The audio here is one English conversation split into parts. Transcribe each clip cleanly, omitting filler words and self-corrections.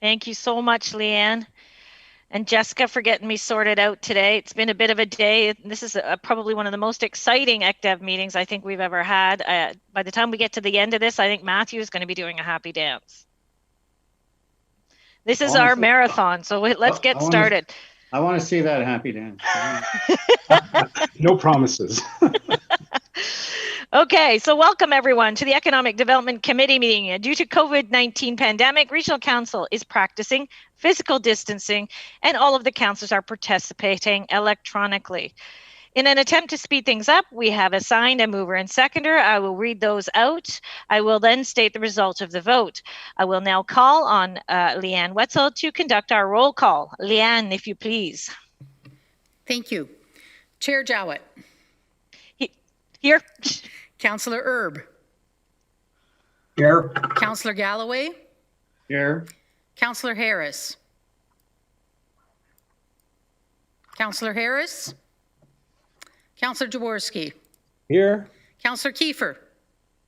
Thank you so much, Leanne. And Jessica for getting me sorted out today. It's been a bit of a day. This is probably one of the most exciting ECDEV meetings I think we've ever had. By the time we get to the end of this, I think Matthew is going to be doing a happy dance. This is our marathon, so let's get started. I want to see that happy dance. No promises. Okay, so welcome everyone to the Economic Development Committee meeting. Due to COVID-19 pandemic, Regional Council is practicing physical distancing and all of the councillors are participating electronically. In an attempt to speed things up, we have assigned a mover and seconder. I will read those out. I will then state the result of the vote. I will now call on Leanne Wetzel to conduct our roll call. Leanne, if you please. Thank you. Chair Jowett. Here. Councillor Erb. Here. Councillor Galloway. Here. Councillor Harris. Councillor Harris. Councillor Jaworski. Here. Councillor Kiefer.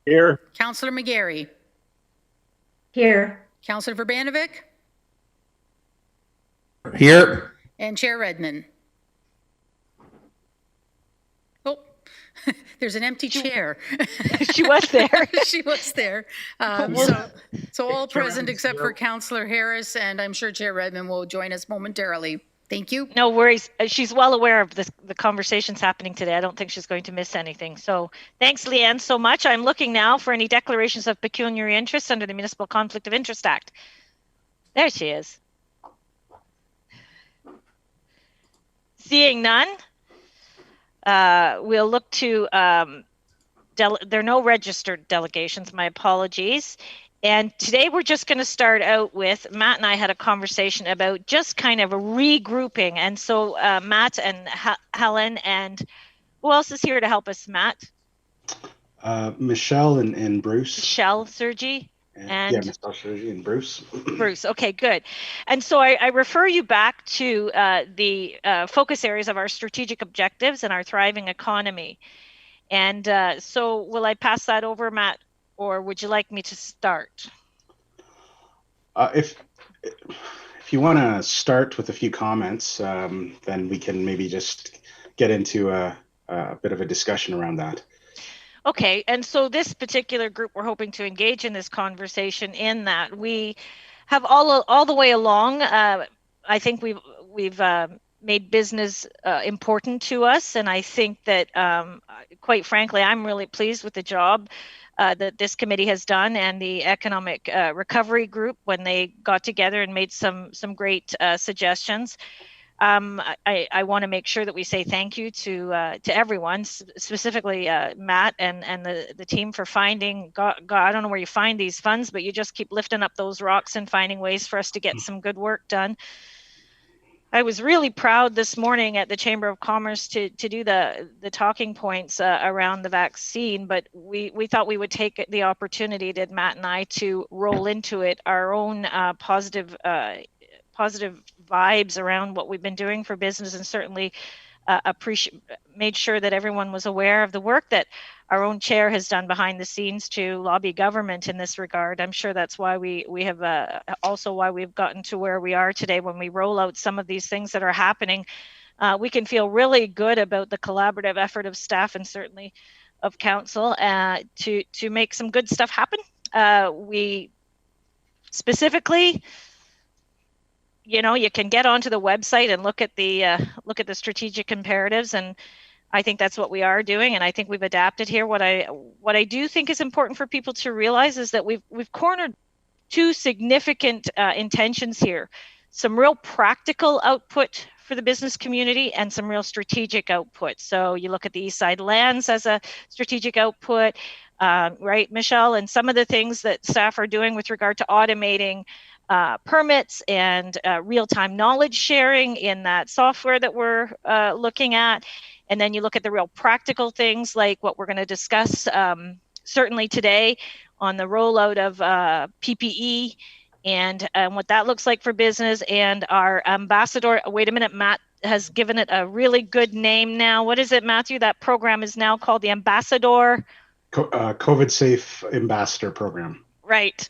Here. Councillor McGarry. Here. Councillor Verbanovic. Here. And Chair Redmond. Oh, there's an empty chair. She was there. She was there. So all present except for Councillor Harris, and I'm sure Chair Redmond will join us momentarily. Thank you. No worries. She's well aware of the conversations happening today. I don't think she's going to miss anything. So thanks, Leanne, so much. I'm looking now for any declarations of pecuniary interest under the Municipal Conflict of Interest Act. There she is. Seeing none, we'll look to, there are no registered delegations, my apologies. And today we're just going to start out with, Matt and I had a conversation about just kind of a regrouping. And so Matt and Helen, and who else is here to help us, Matt? Michelle and Bruce. Michelle, Sergi. Yeah, Michelle, Sergi, and Bruce. Bruce, okay, good. And so I refer you back to the focus areas of our strategic objectives and our thriving economy. And so will I pass that over, Matt? Or would you like me to start? If you want to start with a few comments, then we can maybe just get into a bit of a discussion around that. Okay, and so this particular group, we're hoping to engage in this conversation in that we have all the way along. I think we've made business important to us, and I think that, quite frankly, I'm really pleased with the job that this committee has done, and the Economic Recovery Group when they got together and made some great suggestions. I want to make sure that we say thank you to everyone, specifically Matt and the team for finding. God, I don't know where you find these funds, but you just keep lifting up those rocks and finding ways for us to get some good work done. I was really proud this morning at the Chamber of Commerce to do the talking points around the vaccine, but we thought we would take the opportunity, did Matt and I, to roll into it our own positive vibes around what we've been doing for business, and certainly made sure that everyone was aware of the work that our own chair has done behind the scenes to lobby government in this regard. I'm sure that's why we have also why we've gotten to where we are today. When we roll out some of these things that are happening, we can feel really good about the collaborative effort of staff and certainly of council to make some good stuff happen. We specifically, you know, you can get onto the website and look at the strategic imperatives, and I think that's what we are doing, and I think we've adapted here. What I do think is important for people to realize is that we've cornered two significant intentions here: some real practical output for the business community and some real strategic output. So you look at the East Side lands as a strategic output, right, Michelle, and some of the things that staff are doing with regard to automating permits and real-time knowledge sharing in that software that we're looking at. And then you look at the real practical things like what we're going to discuss certainly today on the rollout of PPE and what that looks like for business. And our ambassador, wait a minute, Matt has given it a really good name now. What is it, Matthew? That program is now called the Ambassador? COVID Safe Ambassador Program. Right.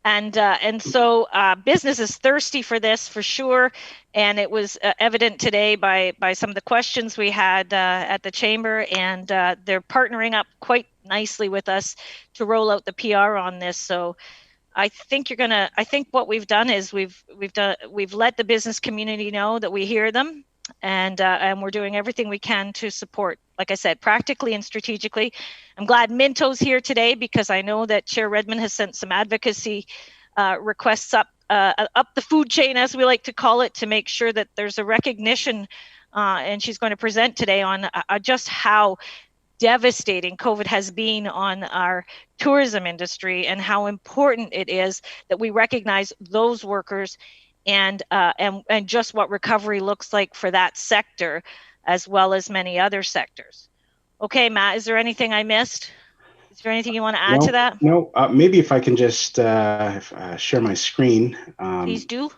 And so business is thirsty for this for sure, and it was evident today by some of the questions we had at the chamber, and they're partnering up quite nicely with us to roll out the PR on this. So I think what we've done is we've let the business community know that we hear them, and we're doing everything we can to support, like I said, practically and strategically. I'm glad Minto's here today, because I know that Chair Redmond has sent some advocacy requests up the food chain, as we like to call it, to make sure that there's a recognition, and she's going to present today on just how devastating COVID has been on our tourism industry, and how important it is that we recognize those workers, and just what recovery looks like for that sector, as well as many other sectors. Okay, Matt, is there anything I missed? Is there anything you want to add to that? No, maybe if I can just share my screen. Please do.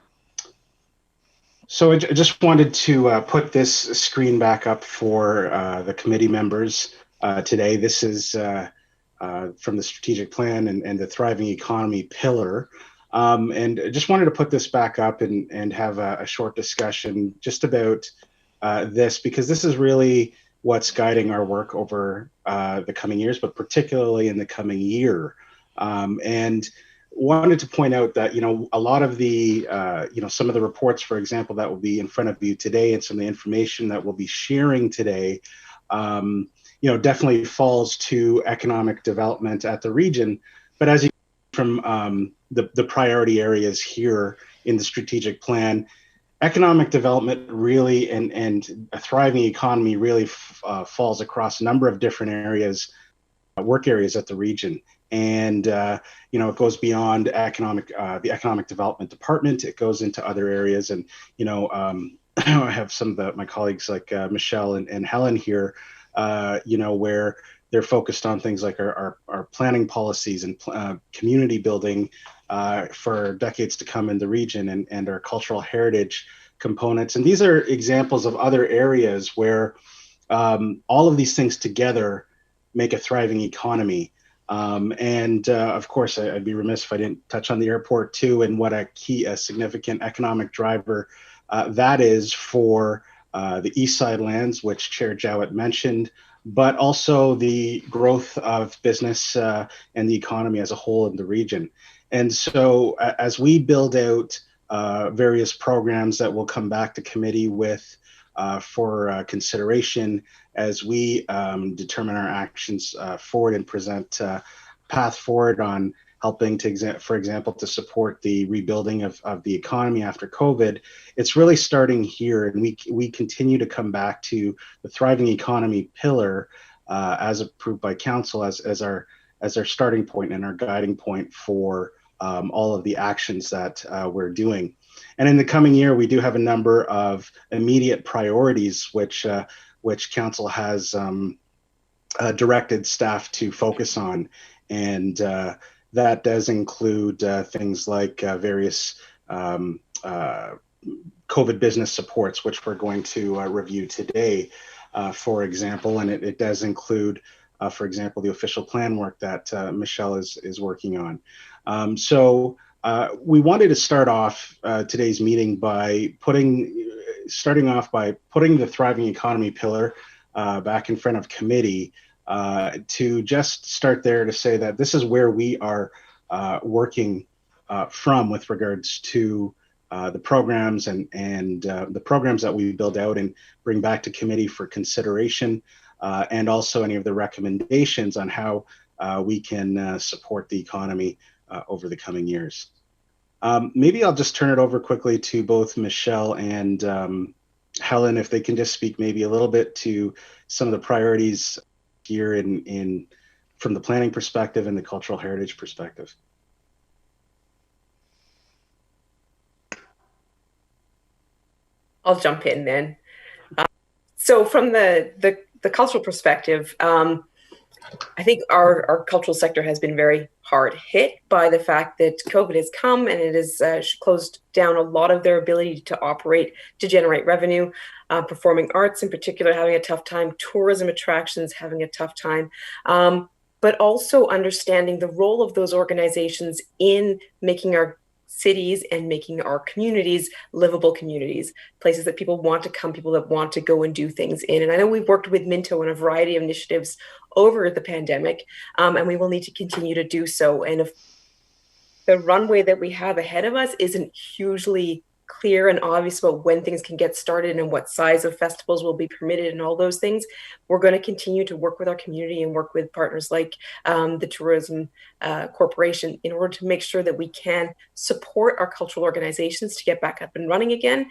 So I just wanted to put this screen back up for the committee members today. This is from the strategic plan and the thriving economy pillar. And I just wanted to put this back up and have a short discussion just about this, because this is really what's guiding our work over the coming years, but particularly in the coming year. And wanted to point out that, a lot of the, some of the reports, for example, that will be in front of you today, and some of the information that we'll be sharing today, definitely falls to economic development at the region. But as you from the priority areas here in the strategic plan, economic development really and a thriving economy really falls across a number of different areas, work areas at the region. And it goes beyond the economic development department. It goes into other areas, and I have some of my colleagues like Michelle and Helen here, where they're focused on things like our planning policies and community building for decades to come in the region, and our cultural heritage components. And these are examples of other areas where all of these things together make a thriving economy. Of course, I'd be remiss if I didn't touch on the airport too, and what a significant economic driver that is for the East Side lands, which Chair Jowett mentioned, but also the growth of business and the economy as a whole in the region. And so as we build out various programs that will come back to committee with for consideration, as we determine our actions forward and present path forward on helping to, for example, to support the rebuilding of the economy after COVID, it's really starting here. And we continue to come back to the thriving economy pillar as approved by council as our starting point and our guiding point for all of the actions that we're doing. And in the coming year, we do have a number of immediate priorities, which council has directed staff to focus on. And that does include things like various COVID business supports, which we're going to review today, for example. And it does include, for example, the official plan work that Michelle is working on. So we wanted to start off today's meeting by starting off by putting the thriving economy pillar back in front of committee, to just start there to say that this is where we are working from with regards to the programs and the programs that we build out and bring back to committee for consideration, and also any of the recommendations on how we can support the economy over the coming years. Maybe I'll just turn it over quickly to both Michelle and Helen, if they can just speak maybe a little bit to some of the priorities here from the planning perspective and the cultural heritage perspective. I'll jump in then. So from the cultural perspective, I think our cultural sector has been very hard hit by the fact that COVID has come and it has closed down a lot of their ability to operate, to generate revenue. Performing arts in particular having a tough time, tourism attractions having a tough time. but also understanding the role of those organizations in making our cities and making our communities livable communities, places that people want to come, people that want to go and do things in. And I know we've worked with Minto on a variety of initiatives over the pandemic, and we will need to continue to do so. And if the runway that we have ahead of us isn't hugely clear and obvious about when things can get started and what size of festivals will be permitted and all those things, we're going to continue to work with our community and work with partners like the Tourism Corporation in order to make sure that we can support our cultural organizations to get back up and running again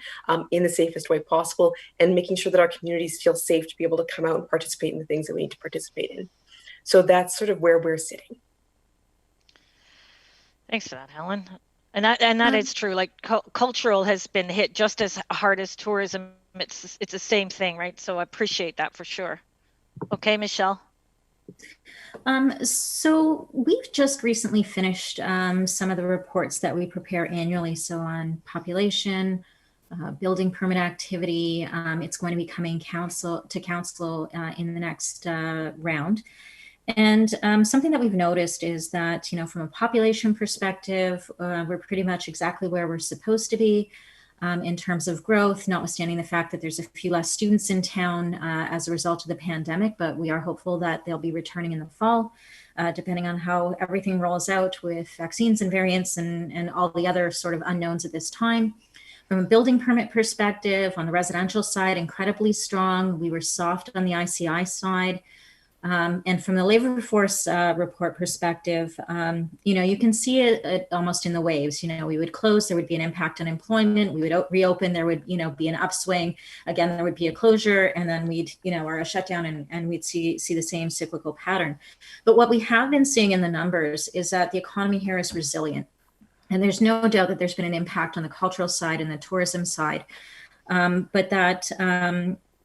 in the safest way possible, and making sure that our communities feel safe to be able to come out and participate in the things that we need to participate in. So that's sort of where we're sitting. Thanks for that, Helen. And that is true. Like cultural has been hit just as hard as tourism. It's the same thing, right? So I appreciate that for sure. Okay, Michelle. So we've just recently finished some of the reports that we prepare annually. So on population, building permit activity, it's going to be coming to council in the next round. And something that we've noticed is that, from a population perspective, we're pretty much exactly where we're supposed to be in terms of growth, notwithstanding the fact that there's a few less students in town as a result of the pandemic, but we are hopeful that they'll be returning in the fall, depending on how everything rolls out with vaccines and variants and all the other sort of unknowns at this time. From a building permit perspective, on the residential side, incredibly strong. We were soft on the ICI side. And from the labor force report perspective, you can see it almost in the waves. We would close, there would be an impact on employment. We would reopen, there would, be an upswing. Again, there would be a closure, and then we'd, or a shutdown, and we'd see the same cyclical pattern. But what we have been seeing in the numbers is that the economy here is resilient. And there's no doubt that there's been an impact on the cultural side and the tourism side, but that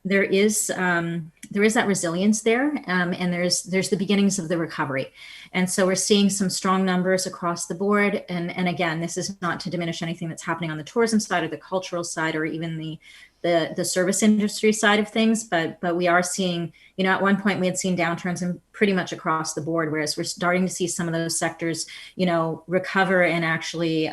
there is that resilience there, and there's the beginnings of the recovery. And so we're seeing some strong numbers across the board. And again, this is not to diminish anything that's happening on the tourism side or the cultural side or even the service industry side of things, but we are seeing, at one point we had seen downturns in pretty much across the board, whereas we're starting to see some of those sectors, recover and actually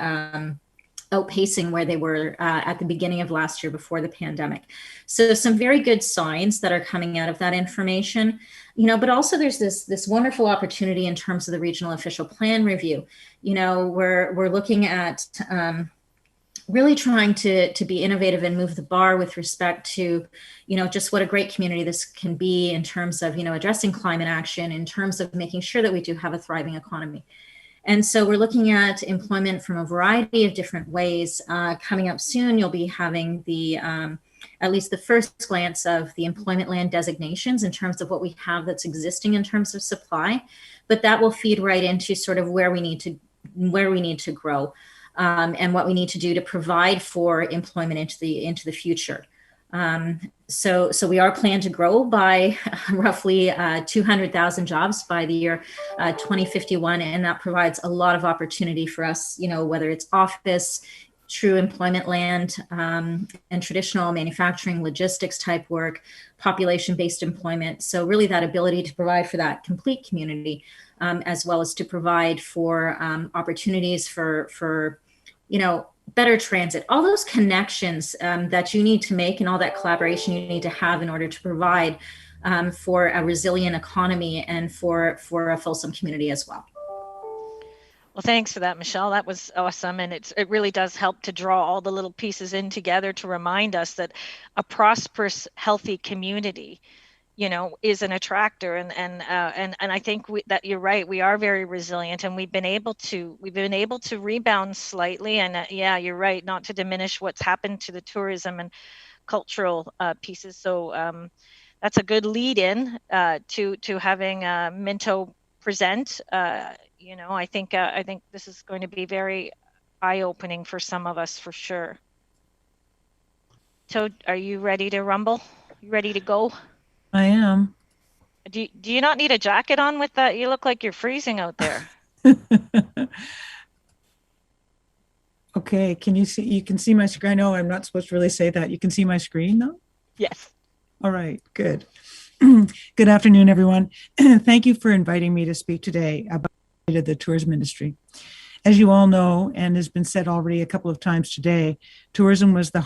outpacing where they were at the beginning of last year before the pandemic. So some very good signs that are coming out of that information, but also there's this wonderful opportunity in terms of the regional official plan review. We're looking at really trying to be innovative and move the bar with respect to, just what a great community this can be in terms of, addressing climate action, in terms of making sure that we do have a thriving economy. And so we're looking at employment from a variety of different ways. Coming up soon, you'll be having the at least the first glance of the employment land designations in terms of what we have that's existing in terms of supply, but that will feed right into sort of where we need to grow. And what we need to do to provide for employment into the future. So we are planned to grow by roughly 200,000 jobs by the year 2051, and that provides a lot of opportunity for us. Whether it's office, true employment land, and traditional manufacturing, logistics type work, population-based employment. So really that ability to provide for that complete community, as well as to provide for opportunities for better transit, all those connections that you need to make and all that collaboration you need to have in order to provide for a resilient economy and for a fulsome community as well. Well, thanks for that, Michelle. That was awesome. And it really does help to draw all the little pieces in together to remind us that a prosperous, healthy community, is an attractor. And I think that you're right. We are very resilient, and we've been able to rebound slightly. And yeah, you're right, not to diminish what's happened to the tourism and cultural pieces. So that's a good lead in to having Minto present. I think this is going to be very eye-opening for some of us for sure. So are you ready to rumble? You ready to go? I am. Do you not need a jacket on with that? You look like you're freezing out there. Okay, can you see? You can see my screen. I know I'm not supposed to really say that. You can see my screen though? Yes. All right, good. Good afternoon, everyone. Thank you for inviting me to speak today about the tourism industry. As you all know, and has been said already a couple of times today, tourism was the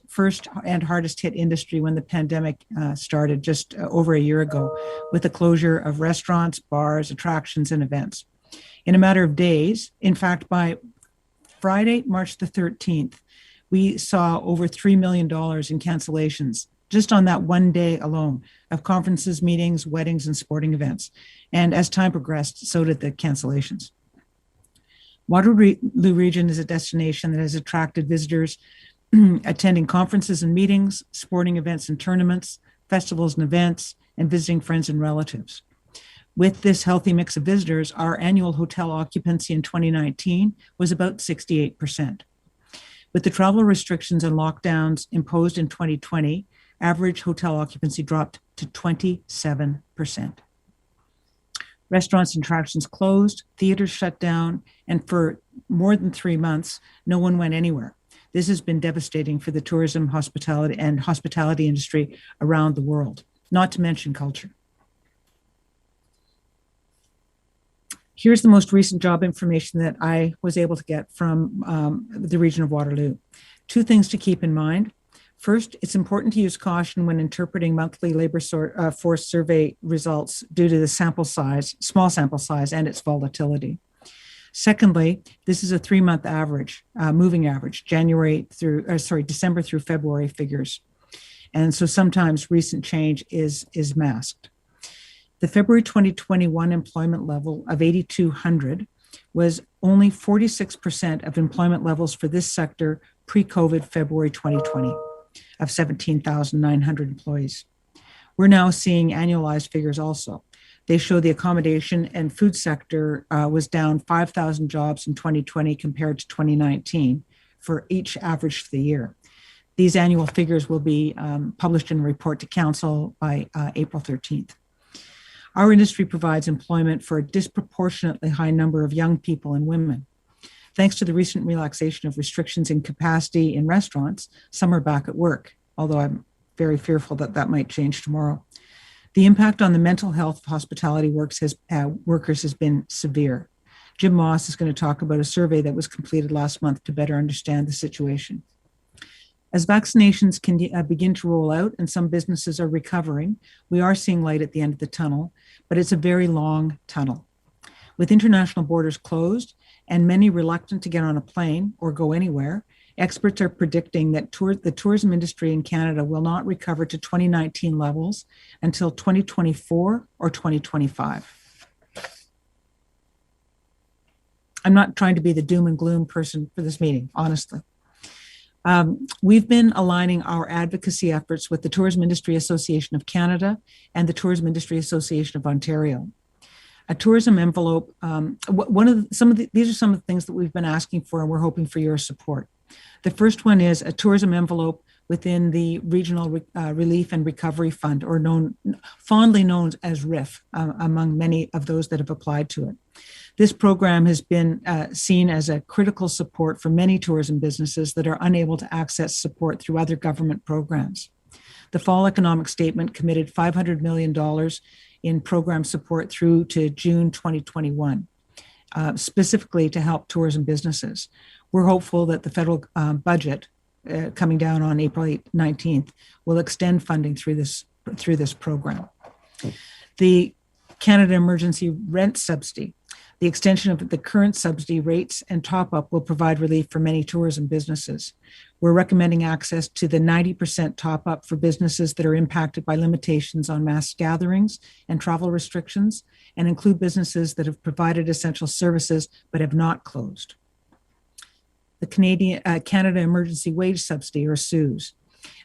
first and hardest hit industry when the pandemic started just over a year ago, with the closure of restaurants, bars, attractions, and events. In a matter of days, in fact, by Friday, March the 13th, we saw over $3 million in cancellations just on that one day alone of conferences, meetings, weddings, and sporting events. And as time progressed, so did the cancellations. Waterloo region is a destination that has attracted visitors attending conferences and meetings, sporting events and tournaments, festivals and events, and visiting friends and relatives. With this healthy mix of visitors, our annual hotel occupancy in 2019 was about 68%. With the travel restrictions and lockdowns imposed in 2020, average hotel occupancy dropped to 27%. Restaurants and attractions closed, theaters shut down, and for more than 3 months, no one went anywhere. This has been devastating for the tourism, hospitality industry around the world, not to mention culture. Here's the most recent job information that I was able to get from the region of Waterloo. 2 things to keep in mind. First, it's important to use caution when interpreting monthly labor force survey results due to the small sample size, and its volatility. Secondly, this is a 3-month average, moving average, December through February figures. And so sometimes recent change is masked. The February 2021 employment level of 8,200 was only 46% of employment levels for this sector pre-COVID February 2020 of 17,900 employees. We're now seeing annualized figures also. They show the accommodation and food sector was down 5,000 jobs in 2020 compared to 2019 for each average for the year. These annual figures will be published in a report to Council by April 13th. Our industry provides employment for a disproportionately high number of young people and women. Thanks to the recent relaxation of restrictions in capacity in restaurants, some are back at work, although I'm very fearful that that might change tomorrow. The impact on the mental health of hospitality workers has been severe. Jim Moss is going to talk about a survey that was completed last month to better understand the situation. As vaccinations can begin to roll out and some businesses are recovering, we are seeing light at the end of the tunnel, but it's a very long tunnel. With international borders closed and many reluctant to get on a plane or go anywhere, experts are predicting that the tourism industry in Canada will not recover to 2019 levels until 2024 or 2025. I'm not trying to be the doom and gloom person for this meeting, honestly. We've been aligning our advocacy efforts with the Tourism Industry Association of Canada and the Tourism Industry Association of Ontario. A tourism envelope, these are some of the things that we've been asking for, and we're hoping for your support. The first one is a tourism envelope within the Regional Relief and Recovery Fund, or fondly known as RIF, among many of those that have applied to it. This program has been seen as a critical support for many tourism businesses that are unable to access support through other government programs. The fall economic statement committed $500 million in program support through to June 2021, specifically to help tourism businesses. We're hopeful that the federal budget coming down on April 19th will extend funding through this program. The Canada Emergency Rent Subsidy. The extension of the current subsidy rates and top-up will provide relief for many tourism businesses. We're recommending access to the 90% top-up for businesses that are impacted by limitations on mass gatherings and travel restrictions, and include businesses that have provided essential services but have not closed. The Canada Emergency Wage Subsidy, or CEWS,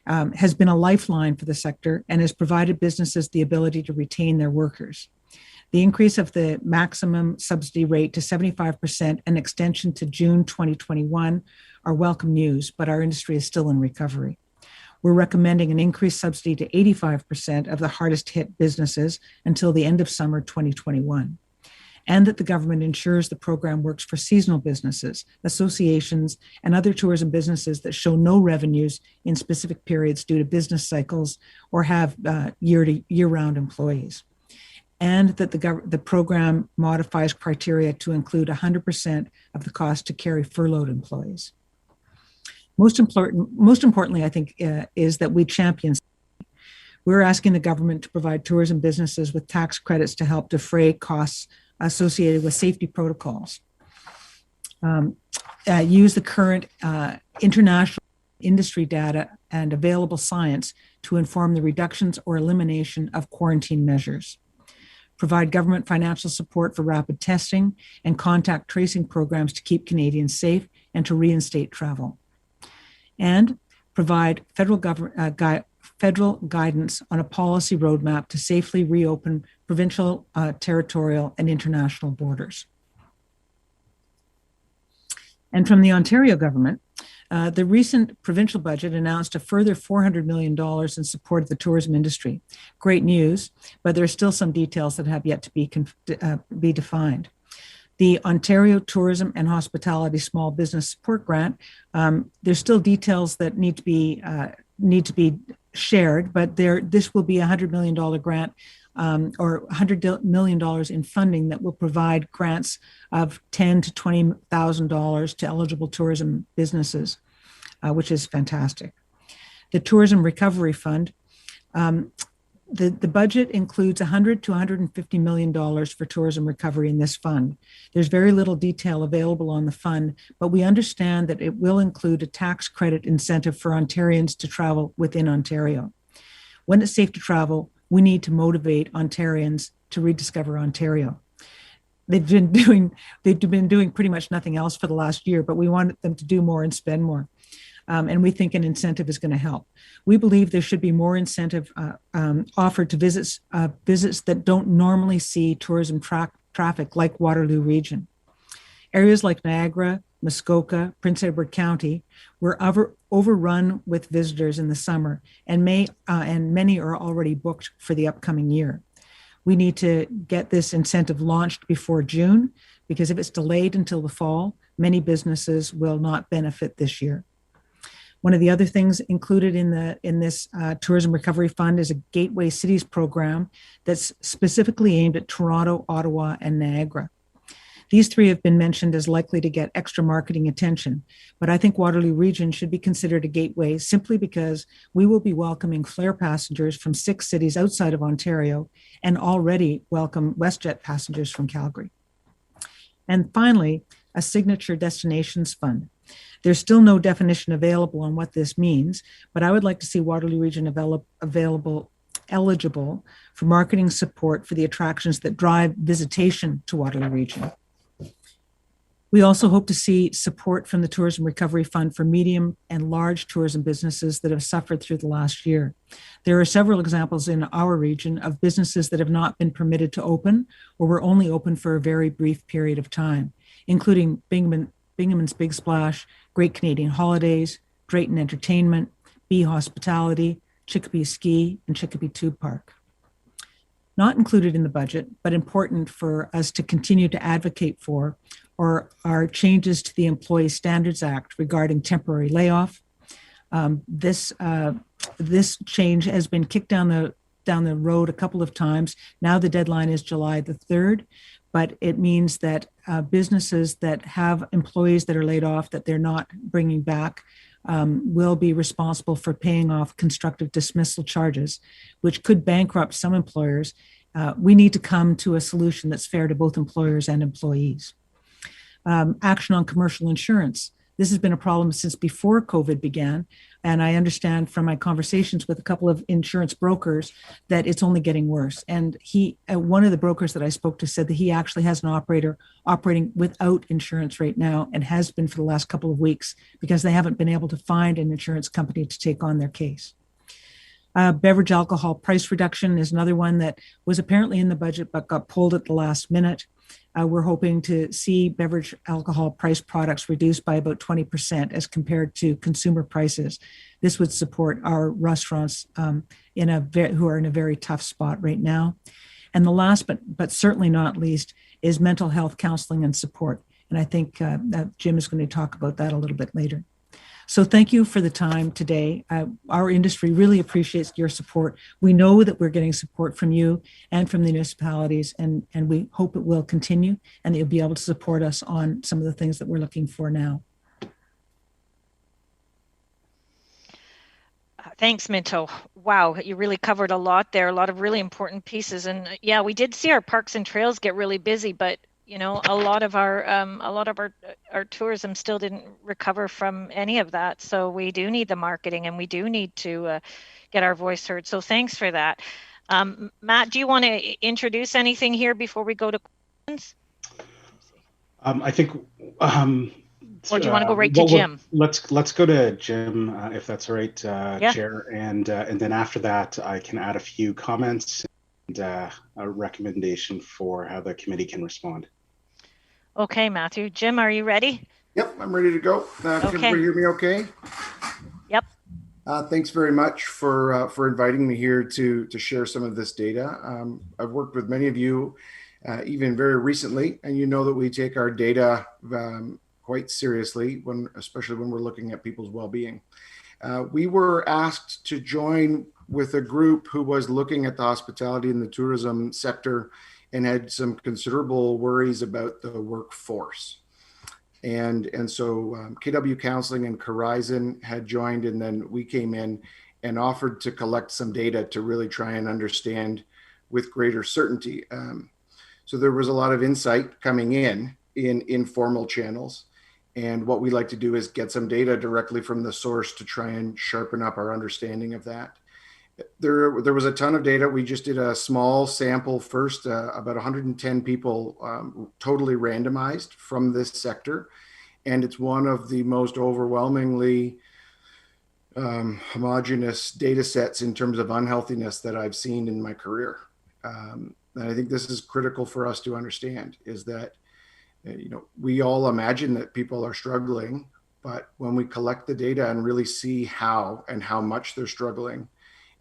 has been a lifeline for the sector and has provided businesses the ability to retain their workers. The increase of the maximum subsidy rate to 75% and extension to June 2021 are welcome news, but our industry is still in recovery. We're recommending an increased subsidy to 85% of the hardest hit businesses until the end of summer 2021. and that the government ensures the program works for seasonal businesses, associations, and other tourism businesses that show no revenues in specific periods due to business cycles or have year-round employees. And that the program modifies criteria to include 100% of the cost to carry furloughed employees. Most importantly, I think, is that we champion. We're asking the government to provide tourism businesses with tax credits to help defray costs associated with safety protocols. Use the current international industry data and available science to inform the reductions or elimination of quarantine measures. Provide government financial support for rapid testing and contact tracing programs to keep Canadians safe and to reinstate travel. And provide federal guidance on a policy roadmap to safely reopen provincial, territorial, and international borders. And from the Ontario government, the recent provincial budget announced a further $400 million in support of the tourism industry. Great news, but there are still some details that have yet to be defined. The Ontario Tourism and Hospitality Small Business Support Grant, there's still details that need to be shared, but this will be a $100 million grant or $100 million in funding that will provide grants of $10,000 to $20,000 to eligible tourism businesses, which is fantastic. The Tourism Recovery Fund, the budget includes $100 to $150 million for tourism recovery in this fund. There's very little detail available on the fund, but we understand that it will include a tax credit incentive for Ontarians to travel within Ontario. When it's safe to travel, we need to motivate Ontarians to rediscover Ontario. They've been doing pretty much nothing else for the last year, but we want them to do more and spend more. And we think an incentive is going to help. We believe there should be more incentive offered to visits that don't normally see tourism traffic, like Waterloo region. Areas like Niagara, Muskoka, Prince Edward County were overrun with visitors in the summer, and many are already booked for the upcoming year. We need to get this incentive launched before June, because if it's delayed until the fall, many businesses will not benefit this year. One of the other things included in this Tourism Recovery Fund is a Gateway Cities program that's specifically aimed at Toronto, Ottawa, and Niagara. These three have been mentioned as likely to get extra marketing attention, but I think Waterloo region should be considered a gateway simply because we will be welcoming flare passengers from 6 cities outside of Ontario and already welcome WestJet passengers from Calgary. And finally, a Signature Destinations Fund. There's still no definition available on what this means, but I would like to see Waterloo region eligible for marketing support for the attractions that drive visitation to Waterloo region. We also hope to see support from the Tourism Recovery Fund for medium and large tourism businesses that have suffered through the last year. There are several examples in our region of businesses that have not been permitted to open or were only open for a very brief period of time, including Binghamton's Big Splash, Great Canadian Holidays, Drayton Entertainment, Bee Hospitality, Chicopee Ski, and Chicopee Tube Park. Not included in the budget, but important for us to continue to advocate for, are changes to the Employee Standards Act regarding temporary layoff. This change has been kicked down the road a couple of times. Now the deadline is July the 3rd, but it means that businesses that have employees that are laid off that they're not bringing back will be responsible for paying off constructive dismissal charges, which could bankrupt some employers. We need to come to a solution that's fair to both employers and employees. Action on commercial insurance. This has been a problem since before COVID began, and I understand from my conversations with a couple of insurance brokers that it's only getting worse. And one of the brokers that I spoke to said that he actually has an operator operating without insurance right now and has been for the last couple of weeks because they haven't been able to find an insurance company to take on their case. Beverage alcohol price reduction is another one that was apparently in the budget but got pulled at the last minute. We're hoping to see beverage alcohol price products reduced by about 20% as compared to consumer prices. This would support our restaurants who are in a very tough spot right now. And the last but certainly not least is mental health counseling and support. And I think that Jim is going to talk about that a little bit later. So thank you for the time today. Our industry really appreciates your support. We know that we're getting support from you and from the municipalities, and we hope it will continue and that you'll be able to support us on some of the things that we're looking for now. Thanks, Minto. Wow, you really covered a lot there, a lot of really important pieces. And yeah, we did see our parks and trails get really busy, but you know, a lot of our tourism still didn't recover from any of that. So we do need the marketing, and we do need to get our voice heard. So thanks for that. Matt, do you want to introduce anything here before we go to questions? I think. Or do you want to go right to Jim? Let's go to Jim, if that's all right, Yeah. Chair, and then after that, I can add a few comments and a recommendation for how the committee can respond. Okay, Matthew. Jim, are you ready? Yep, I'm ready to go. Can everybody hear me okay? Yep. Thanks very much for inviting me here to share some of this data. I've worked with many of you, even very recently, and you know that we take our data quite seriously, especially when we're looking at people's well-being. We were asked to join with a group who was looking at the hospitality and the tourism sector and had some considerable worries about the workforce. And so KW Counseling and Horizon had joined, and then we came in and offered to collect some data to really try and understand with greater certainty. So there was a lot of insight coming in informal channels. And what we like to do is get some data directly from the source to try and sharpen up our understanding of that. There was a ton of data. We just did a small sample first, about 110 people totally randomized from this sector. And it's one of the most overwhelmingly homogeneous data sets in terms of unhealthiness that I've seen in my career. And I think this is critical for us to understand, is that we all imagine that people are struggling, but when we collect the data and really see how and how much they're struggling,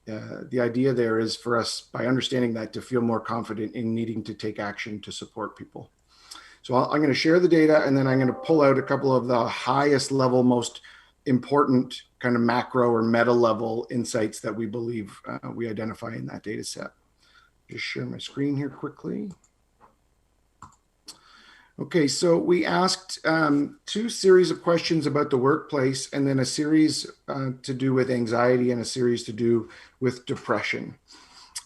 the idea there is for us, by understanding that, to feel more confident in needing to take action to support people. So I'm going to share the data, and then I'm going to pull out a couple of the highest level, most important kind of macro or meta level insights that we believe we identify in that data set. Just share my screen here quickly. Okay, so we asked two series of questions about the workplace, and then a series to do with anxiety and a series to do with depression.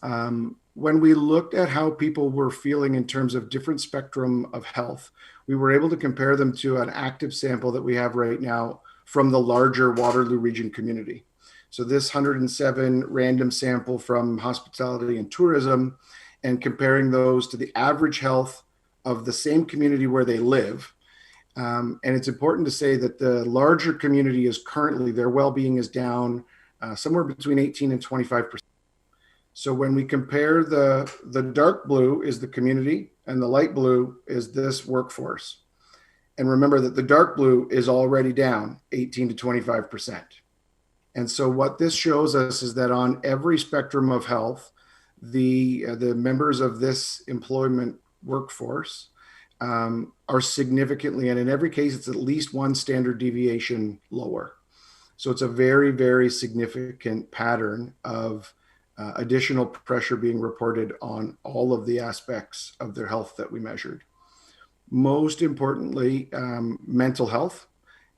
When we looked at how people were feeling in terms of different spectrum of health, we were able to compare them to an active sample that we have right now from the larger Waterloo region community. So this 107 random sample from hospitality and tourism, and comparing those to the average health of the same community where they live. And it's important to say that the larger community is currently, their well-being is down somewhere between 18 and 25%. So when we compare the dark blue is the community and the light blue is this workforce. And remember that the dark blue is already down 18 to 25%. And so what this shows us is that on every spectrum of health, the members of this employment workforce are significantly, and in every case, it's at least one standard deviation lower. So it's a very, very significant pattern of additional pressure being reported on all of the aspects of their health that we measured. Most importantly, mental health,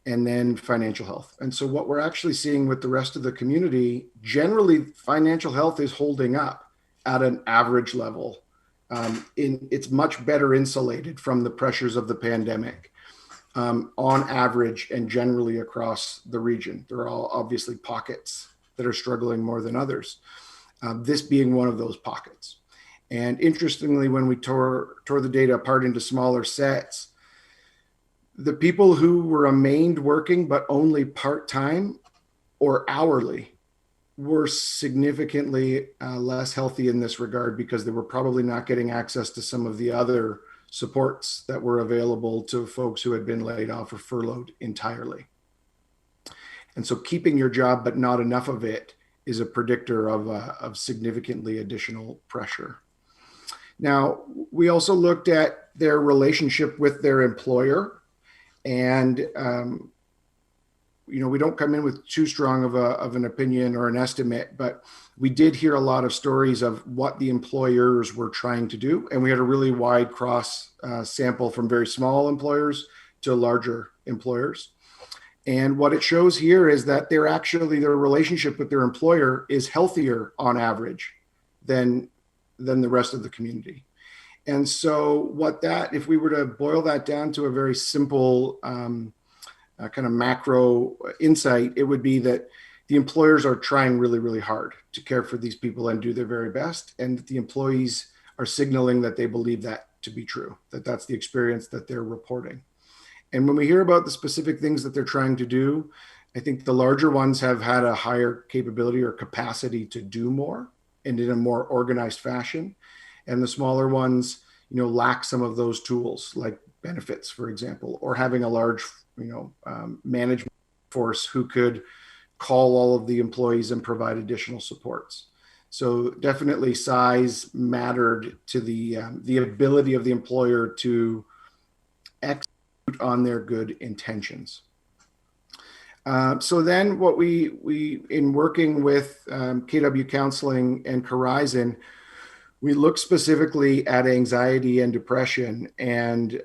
and then financial health. And so what we're actually seeing with the rest of the community, generally financial health is holding up at an average level. It's much better insulated from the pressures of the pandemic on average and generally across the region. There are all obviously pockets that are struggling more than others, this being one of those pockets. And interestingly, when we tore the data apart into smaller sets, the people who remained working but only part-time or hourly were significantly less healthy in this regard, because they were probably not getting access to some of the other supports that were available to folks who had been laid off or furloughed entirely. And so keeping your job but not enough of it is a predictor of significantly additional pressure. Now, we also looked at their relationship with their employer, and we don't come in with too strong of an opinion or an estimate, but we did hear a lot of stories of what the employers were trying to do, and we had a really wide cross sample from very small employers to larger employers. And what it shows here is that their relationship with their employer is healthier on average than the rest of the community. And so if we were to boil that down to a very simple kind of macro insight, it would be that the employers are trying really, really hard to care for these people and do their very best. And the employees are signaling that they believe that to be true, that that's the experience that they're reporting. And when we hear about the specific things that they're trying to do, I think the larger ones have had a higher capability or capacity to do more and in a more organized fashion. And the smaller ones, lack some of those tools like benefits, for example, or having a large, management force who could call all of the employees and provide additional supports. So definitely size mattered to the ability of the employer to execute on their good intentions. So then what we in working with KW Counseling and Horizon, we look specifically at anxiety and depression, and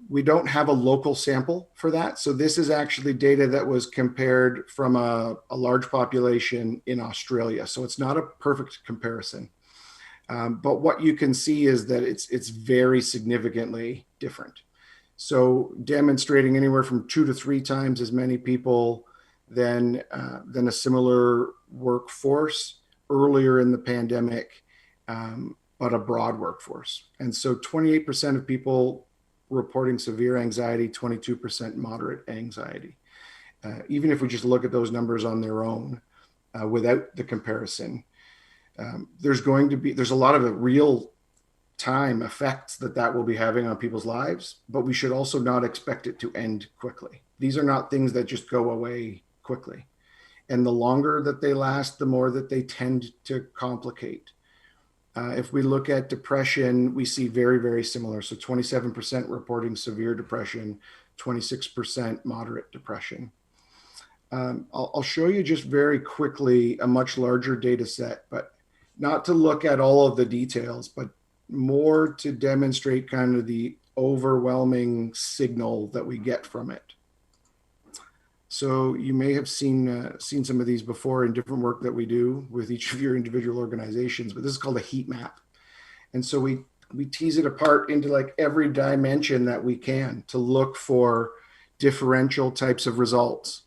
we don't have a local sample for that. So this is actually data that was compared from a large population in Australia. So it's not a perfect comparison. But what you can see is that it's very significantly different. So demonstrating anywhere from 2 to 3 times as many people than a similar workforce earlier in the pandemic, but a broad workforce. And so 28% of people reporting severe anxiety, 22% moderate anxiety. Even if we just look at those numbers on their own without the comparison, there's a lot of real time effects that will be having on people's lives, but we should also not expect it to end quickly. These are not things that just go away quickly. And the longer that they last, the more that they tend to complicate. If we look at depression, we see very, very similar. So 27% reporting severe depression, 26% moderate depression. I'll show you just very quickly a much larger data set, but not to look at all of the details, but more to demonstrate kind of the overwhelming signal that we get from it. So you may have seen some of these before in different work that we do with each of your individual organizations, but this is called a heat map. And so we tease it apart into like every dimension that we can to look for differential types of results.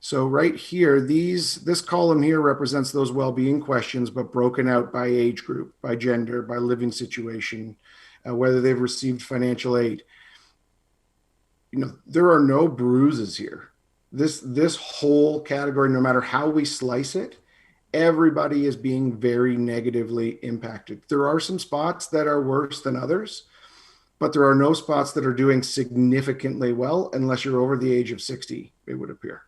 So right here, this column here represents those well-being questions, but broken out by age group, by gender, by living situation, whether they've received financial aid. There are no bruises here. This whole category, no matter how we slice it, everybody is being very negatively impacted. There are some spots that are worse than others, but there are no spots that are doing significantly well unless you're over the age of 60, it would appear.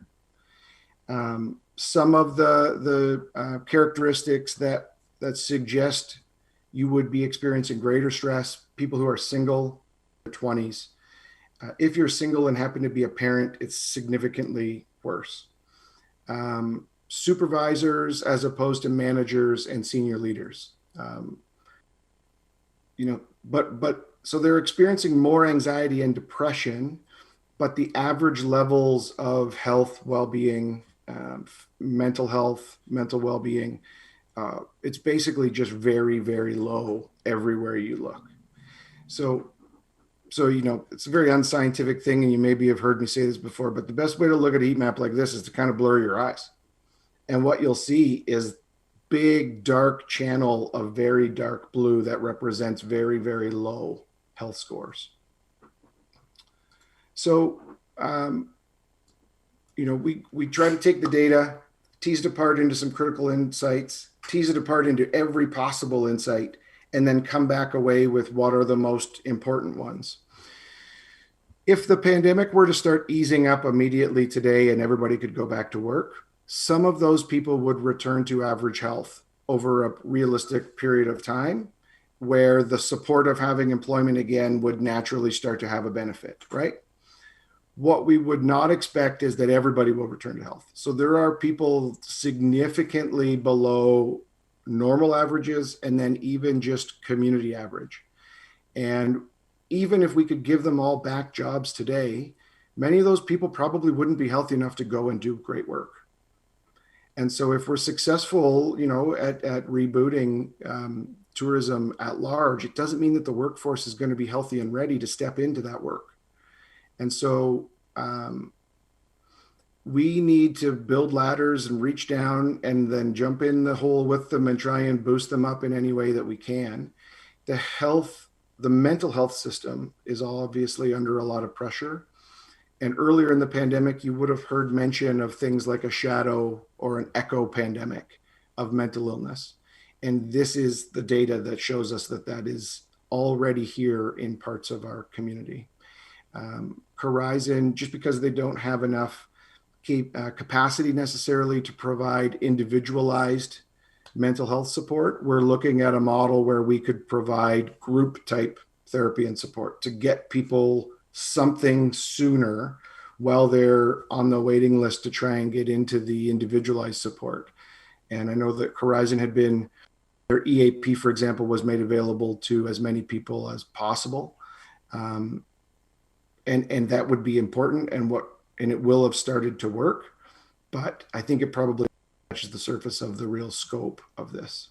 Some of the characteristics that suggest you would be experiencing greater stress, people who are single, in their 20s. If you're single and happen to be a parent, it's significantly worse. Supervisors as opposed to managers and senior leaders. So they're experiencing more anxiety and depression, but the average levels of health, well-being, mental health, mental well-being, it's basically just very, very low everywhere you look. So it's a very unscientific thing, and you maybe have heard me say this before, but the best way to look at a heat map like this is to kind of blur your eyes. And what you'll see is big, dark channel of very dark blue that represents very, very low health scores. So, we try to take the data, tease it apart into some critical insights, tease it apart into every possible insight, and then come back away with what are the most important ones. If the pandemic were to start easing up immediately today and everybody could go back to work, some of those people would return to average health over a realistic period of time, where the support of having employment again would naturally start to have a benefit, right? What we would not expect is that everybody will return to health. So there are people significantly below normal averages and then even just community average. And even if we could give them all back jobs today, many of those people probably wouldn't be healthy enough to go and do great work. And so if we're successful, at rebooting tourism at large, it doesn't mean that the workforce is going to be healthy and ready to step into that work. And so we need to build ladders and reach down and then jump in the hole with them and try and boost them up in any way that we can. The mental health system is obviously under a lot of pressure. And earlier in the pandemic, you would have heard mention of things like a shadow or an echo pandemic of mental illness. And this is the data that shows us that that is already here in parts of our community. Horizon, just because they don't have enough capacity necessarily to provide individualized mental health support, we're looking at a model where we could provide group type therapy and support to get people something sooner while they're on the waiting list to try and get into the individualized support. And I know that Horizon had been, their EAP, for example, was made available to as many people as possible. And that would be important, and it will have started to work, but I think it probably touches the surface of the real scope of this.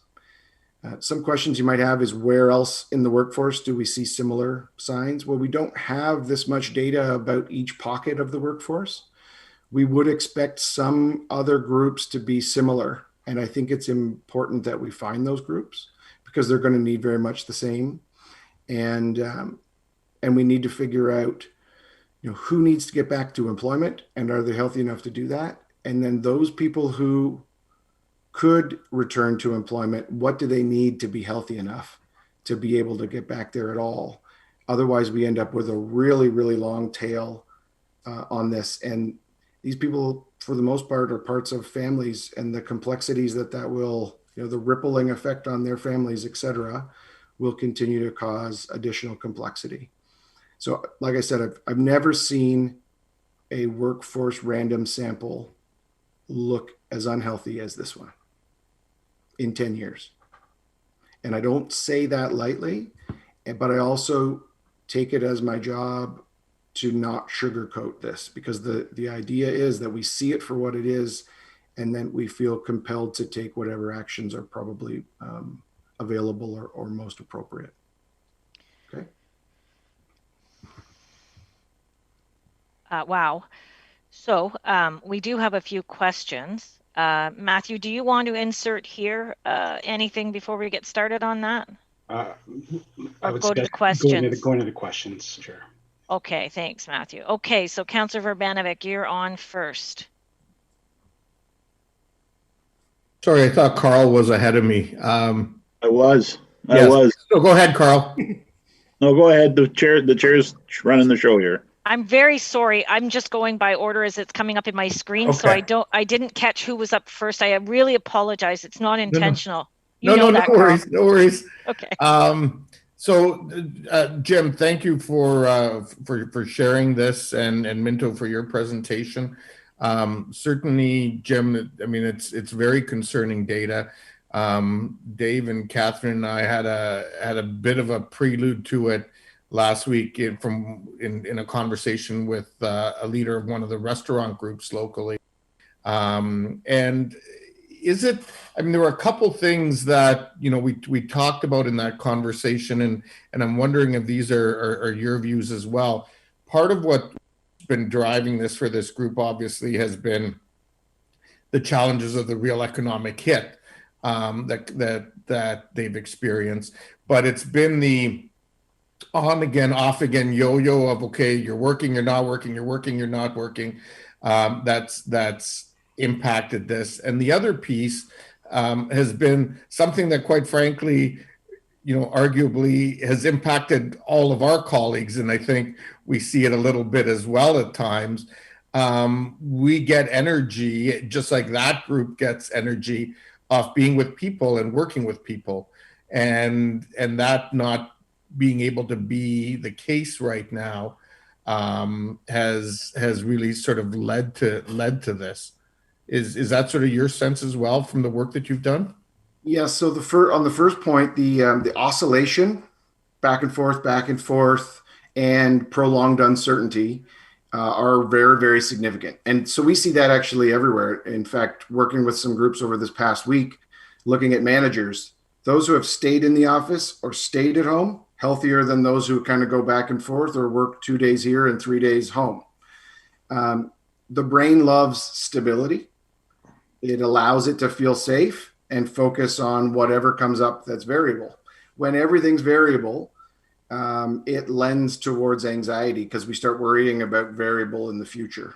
Some questions you might have is, where else in the workforce do we see similar signs? Well, we don't have this much data about each pocket of the workforce. We would expect some other groups to be similar, and I think it's important that we find those groups because they're going to need very much the same, and we need to figure out who needs to get back to employment and are they healthy enough to do that, and then those people who could return to employment, what do they need to be healthy enough to be able to get back there at all? Otherwise, we end up with a really, really long tail on this. And these people, for the most part, are parts of families, and the complexities that will, the rippling effect on their families, et cetera, will continue to cause additional complexity. So like I said, I've never seen a workforce random sample look as unhealthy as this one in 10 years. And I don't say that lightly, but I also take it as my job to not sugarcoat this, because the idea is that we see it for what it is, and then we feel compelled to take whatever actions are probably available or most appropriate. Okay. Wow. So we do have a few questions. Matthew, do you want to insert here anything before we get started on that? I Or would go to the suggest questions. Going to the questions, sure. Okay, thanks, Matthew. Okay, so Councillor Verbanovic, you're on first. Sorry, I thought Carl was ahead of me. I was. So go ahead, Carl. No, go ahead. The chair's running the show here. I'm very sorry. I'm just going by order as it's coming up in my screen, so I didn't catch who was up first. I really apologize. It's not intentional. No worries. No worries. Okay. So, Jim, thank you for sharing this, and Minto for your presentation. Certainly, Jim, I mean, it's very concerning data. Dave and Catherine and I had a bit of a prelude to it last week in a conversation with a leader of one of the restaurant groups locally. And is it, I mean, there were a couple things that, we talked about in that conversation, and I'm wondering if these are your views as well. Part of what's been driving this for this group obviously has been the challenges of the real economic hit that they've experienced, but it's been the on again, off again yo-yo of, okay, you're working, you're not working, you're working, you're not working. That's impacted this. And the other piece has been something that, quite frankly, arguably has impacted all of our colleagues. And I think we see it a little bit as well at times. We get energy, just like that group gets energy, off being with people and working with people. and that not being able to be the case right now has really sort of led to this. Is that sort of your sense as well from the work that you've done? Yeah. So on the first point, the oscillation, back and forth, and prolonged uncertainty are very, very significant. And so we see that actually everywhere. In fact, working with some groups over this past week, looking at managers, those who have stayed in the office or stayed at home, healthier than those who kind of go back and forth or work 2 days here and 3 days home. The brain loves stability. It allows it to feel safe and focus on whatever comes up that's variable. When everything's variable, it lends towards anxiety because we start worrying about variable in the future.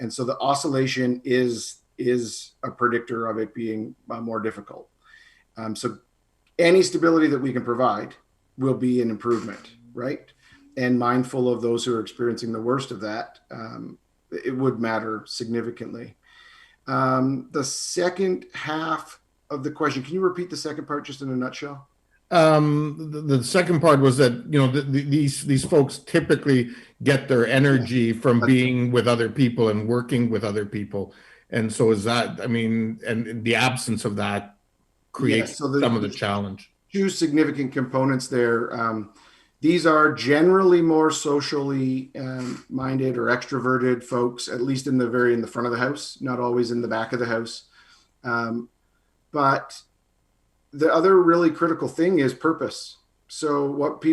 And so the oscillation is a predictor of it being more difficult. So any stability that we can provide will be an improvement, right? And mindful of those who are experiencing the worst of that, it would matter significantly. The second half of the question, can you repeat the second part just in a nutshell? The second part was that, you know, these folks typically get their energy from being with other people and working with other people. And so is that, I mean, and the absence of that creates some of the challenge. Two significant components there. These are generally more socially minded or extroverted folks, at least in the front of the house, not always in the back of the house. But the other really critical thing is purpose. So what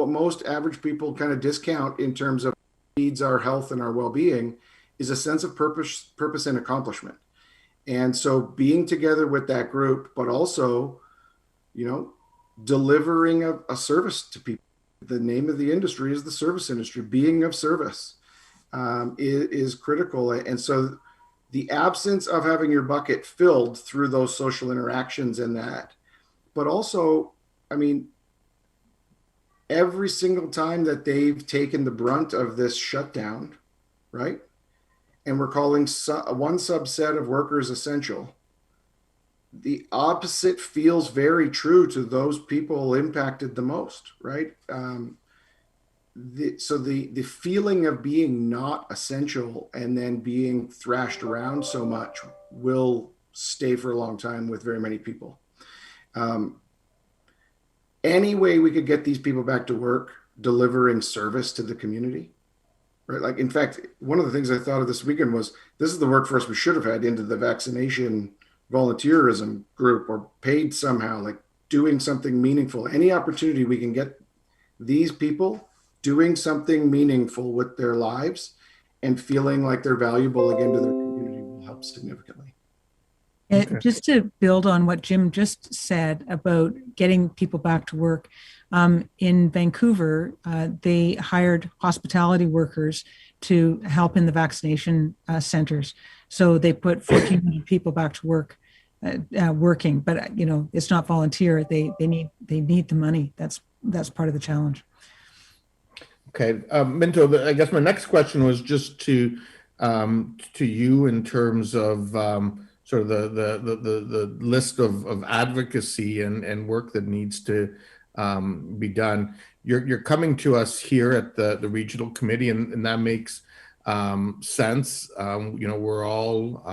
most average people kind of discount in terms of needs, our health and our well-being, is a sense of purpose and accomplishment. And so being together with that group, but also, you know, delivering a service to people. The name of the industry is the service industry. Being of service is critical. And so the absence of having your bucket filled through those social interactions and that, but also, I mean, every single time that they've taken the brunt of this shutdown, right? And we're calling one subset of workers essential. The opposite feels very true to those people impacted the most, right? So the feeling of being not essential and then being thrashed around so much will stay for a long time with very many people. Any way we could get these people back to work, delivering service to the community, right? Like, in fact, one of the things I thought of this weekend was, this is the workforce we should have had into the vaccination volunteerism group, or paid somehow, like doing something meaningful. Any opportunity we can get these people doing something meaningful with their lives and feeling like they're valuable again to their community will help significantly. Just to build on what Jim just said about getting people back to work, in Vancouver, they hired hospitality workers to help in the vaccination centers. So they put 1,400 people back to work, working. But you know, it's not volunteer. They need the money. That's part of the challenge. Okay, Minto. I guess my next question was just to you in terms of sort of the list of advocacy and work that needs to be done. You're coming to us here at the regional committee, and that makes sense. You know, we're all,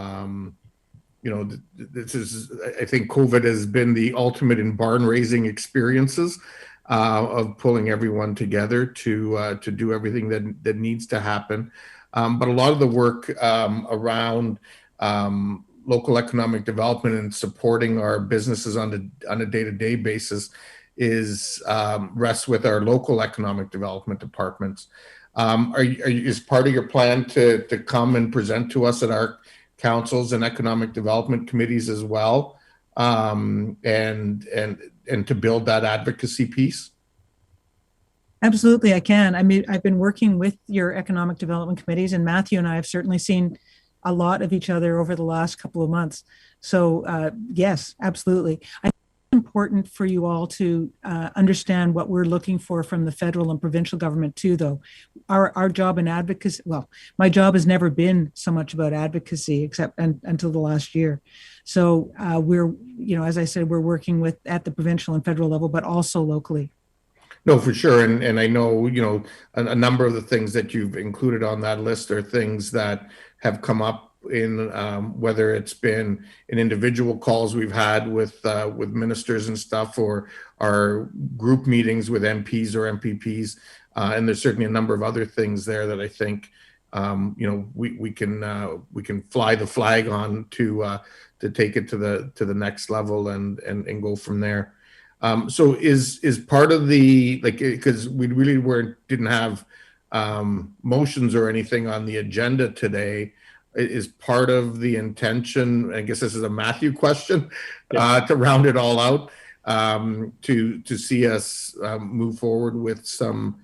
you know, this is, I think COVID has been the ultimate in barn raising experiences of pulling everyone together to do everything that needs to happen. But a lot of the work around local economic development and supporting our businesses on a day-to-day basis is rests with our local economic development departments. Is part of your plan to come and present to us at our councils and economic development committees as well, and to build that advocacy piece? Absolutely, I can. I mean, I've been working with your economic development committees, and Matthew and I have certainly seen a lot of each other over the last couple of months. So yes, absolutely. I important for you all to understand what we're looking for from the federal and provincial government too, though. Our job in advocacy, well, my job has never been so much about advocacy except until the last year. So we're, as I said, we're working with at the provincial and federal level, but also locally. No, for sure. And I know, a number of the things that you've included on that list are things that have come up in whether it's been in individual calls we've had with ministers and stuff, or our group meetings with MPs or MPPs. And there's certainly a number of other things there that I think, we can fly the flag on to take it to the next level and go from there. So is part of the, because we really didn't have motions or anything on the agenda today, is part of the intention, I guess this is a Matthew question, to round it all out, to see us move forward with some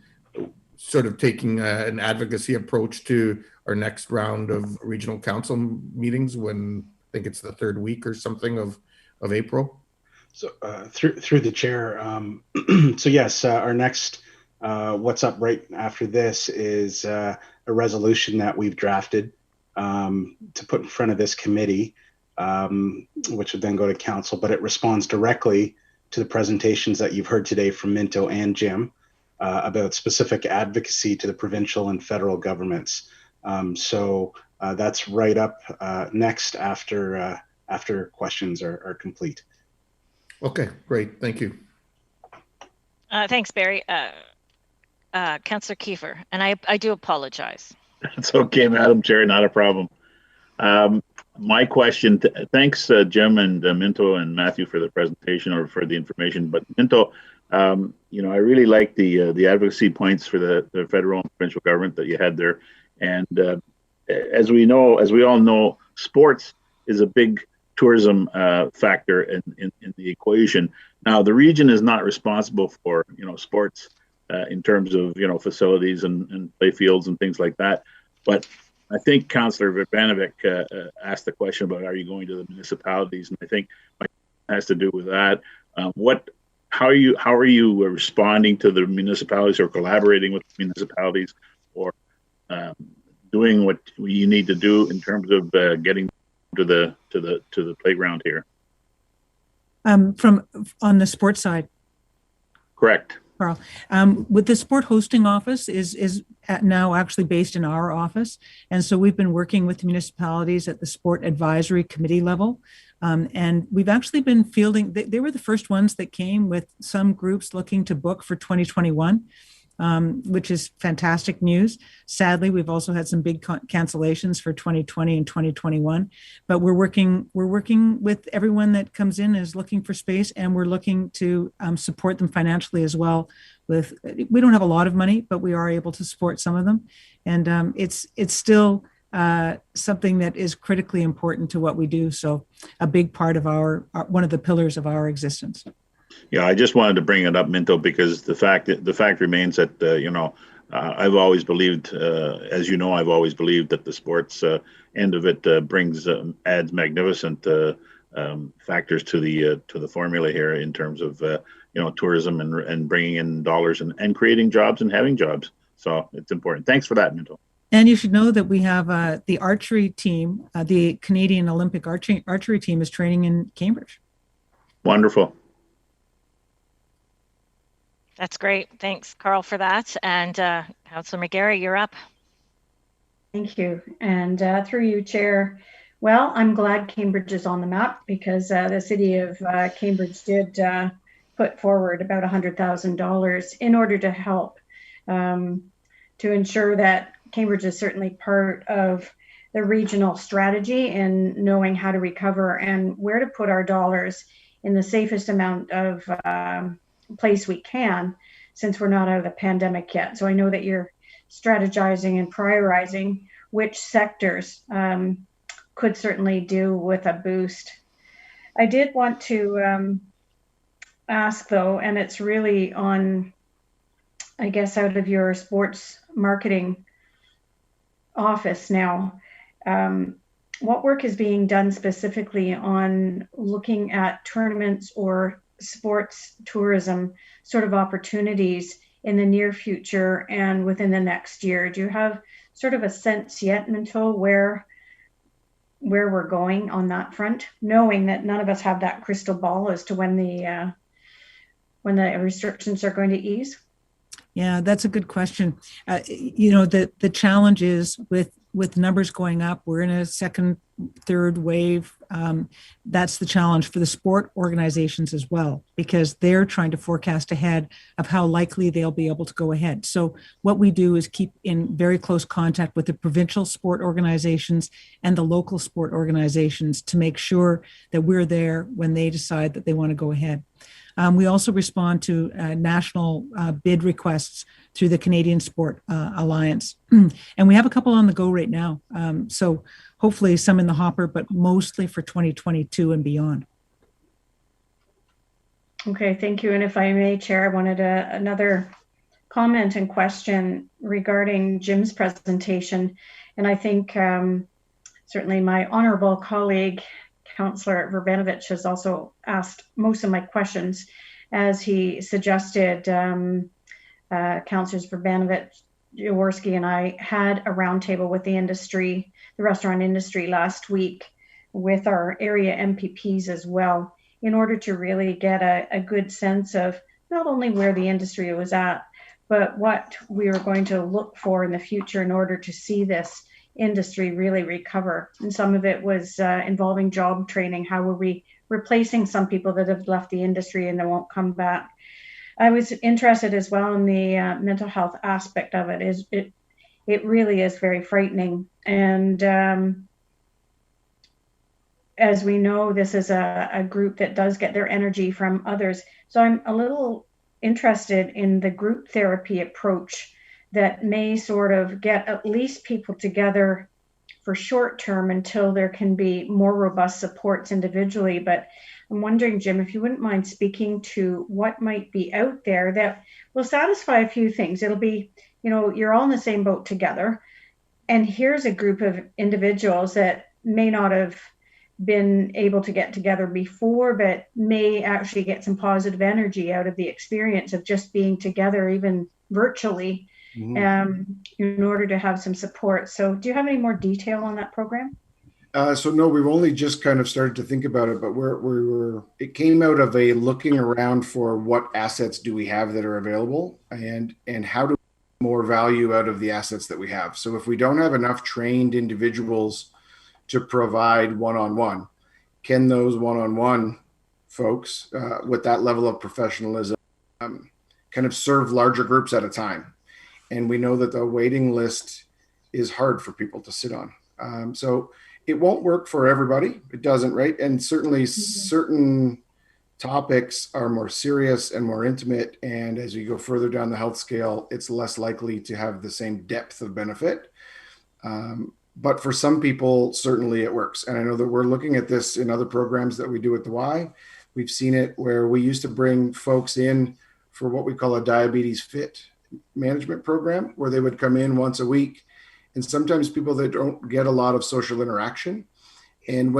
sort of taking an advocacy approach to our next round of regional council meetings, when I think it's the third week or something of April. So through the chair, so yes, our next what's up right after this is a resolution that we've drafted to put in front of this committee, which would then go to council, but it responds directly to the presentations that you've heard today from Minto and Jim about specific advocacy to the provincial and federal governments. So that's right up next after questions are complete. Okay, great. Thank you. Thanks, Barry. Councillor Kiefer, and I do apologize. It's okay, Madam Chair, not a problem. My question, thanks Jim and Minto and Matthew for the presentation or for the information, but Minto, I really like the advocacy points for the federal and provincial government that you had there. And as we all know, sports is a big tourism factor in the equation. Now, the region is not responsible for sports in terms of facilities and play fields and things like that. But I think Councillor Vrbanovic asked the question about, are you going to the municipalities? And I think my question has to do with that. How are you responding to the municipalities, or collaborating with the municipalities, or doing what you need to do in terms of getting to the playground here? From on the sports side. Correct. Carl, with the sport hosting office is now actually based in our office. And so we've been working with the municipalities at the sport advisory committee level. And we've actually been fielding, they were the first ones that came with some groups looking to book for 2021. Which is fantastic news. Sadly, we've also had some big cancellations for 2020 and 2021, but we're working with everyone that comes in is looking for space, and we're looking to support them financially as well. We don't have a lot of money, but we are able to support some of them, and it's still something that is critically important to what we do. So a big part of our one of the pillars of our existence. Yeah, I just wanted to bring it up, Minto, because the fact remains that I've always believed, as you know, I've always believed that the sports end of it adds magnificent factors to the formula here in terms of tourism and bringing in dollars and creating jobs and having jobs. So it's important. Thanks for that, Minto. And you should know that we have the archery team, the Canadian Olympic archery team, is training in Cambridge. Wonderful. That's great. Thanks, Carl, for that. And Councillor McGarry, you're up. Thank you. And through you, Chair. Well, I'm glad Cambridge is on the map, because the city of Cambridge did put forward about $100,000 in order to help to ensure that Cambridge is certainly part of the regional strategy in knowing how to recover and where to put our dollars in the safest amount of place we can, since we're not out of the pandemic yet. So I know that you're strategizing and prioritizing which sectors could certainly do with a boost. I did want to ask though, and it's really on, I guess, out of your sports marketing office now, what work is being done specifically on looking at tournaments or sports tourism sort of opportunities in the near future and within the next year? Do you have sort of a sense yet, Minto, where we're going on that front, knowing that none of us have that crystal ball as to when the restrictions are going to ease? Yeah, that's a good question. The challenge is with numbers going up, we're in a second, third wave. That's the challenge for the sport organizations as well, because they're trying to forecast ahead of how likely they'll be able to go ahead. So what we do is keep in very close contact with the provincial sport organizations and the local sport organizations to make sure that we're there when they decide that they want to go ahead. We also respond to national bid requests through the Canadian Sport Alliance. And we have a couple on the go right now. So hopefully some in the hopper, but mostly for 2022 and beyond. Okay, thank you. And if I may, Chair, I wanted another comment and question regarding Jim's presentation. And I think certainly my honorable colleague, Councillor Verbenovich, has also asked most of my questions, as he suggested. Councillors Verbenovich, Jaworski, and I had a roundtable with the industry, the restaurant industry, last week with our area MPPs as well, in order to really get a good sense of not only where the industry was at, but what we were going to look for in the future in order to see this industry really recover. And some of it was involving job training. How were we replacing some people that have left the industry and they won't come back? I was interested as well in the mental health aspect of it. It really is very frightening. And as we know, this is a group that does get their energy from others. So I'm a little interested in the group therapy approach that may sort of get at least people together for short term until there can be more robust supports individually. But I'm wondering, Jim, if you wouldn't mind speaking to what might be out there that will satisfy a few things. It'll be, you're all in the same boat together. And here's a group of individuals that may not have been able to get together before, but may actually get some positive energy out of the experience of just being together, even virtually, in order to have some support. So do you have any more detail on that program? So no, we've only just kind of started to think about it, but it came out of a looking around for what assets do we have that are available, and how do we get more value out of the assets that we have. So if we don't have enough trained individuals to provide one-on-one, can those one-on-one folks with that level of professionalism kind of serve larger groups at a time? And we know that the waiting list is hard for people to sit on. So it won't work for everybody. It doesn't, right? And certainly certain topics are more serious and more intimate. And as you go further down the health scale, it's less likely to have the same depth of benefit. But for some people, certainly it works. And I know that we're looking at this in other programs that we do at the Y. We've seen it where we used to bring folks in for what we call a diabetes fit management program, where they would come in once a week. And sometimes people that don't get a lot of social interaction. And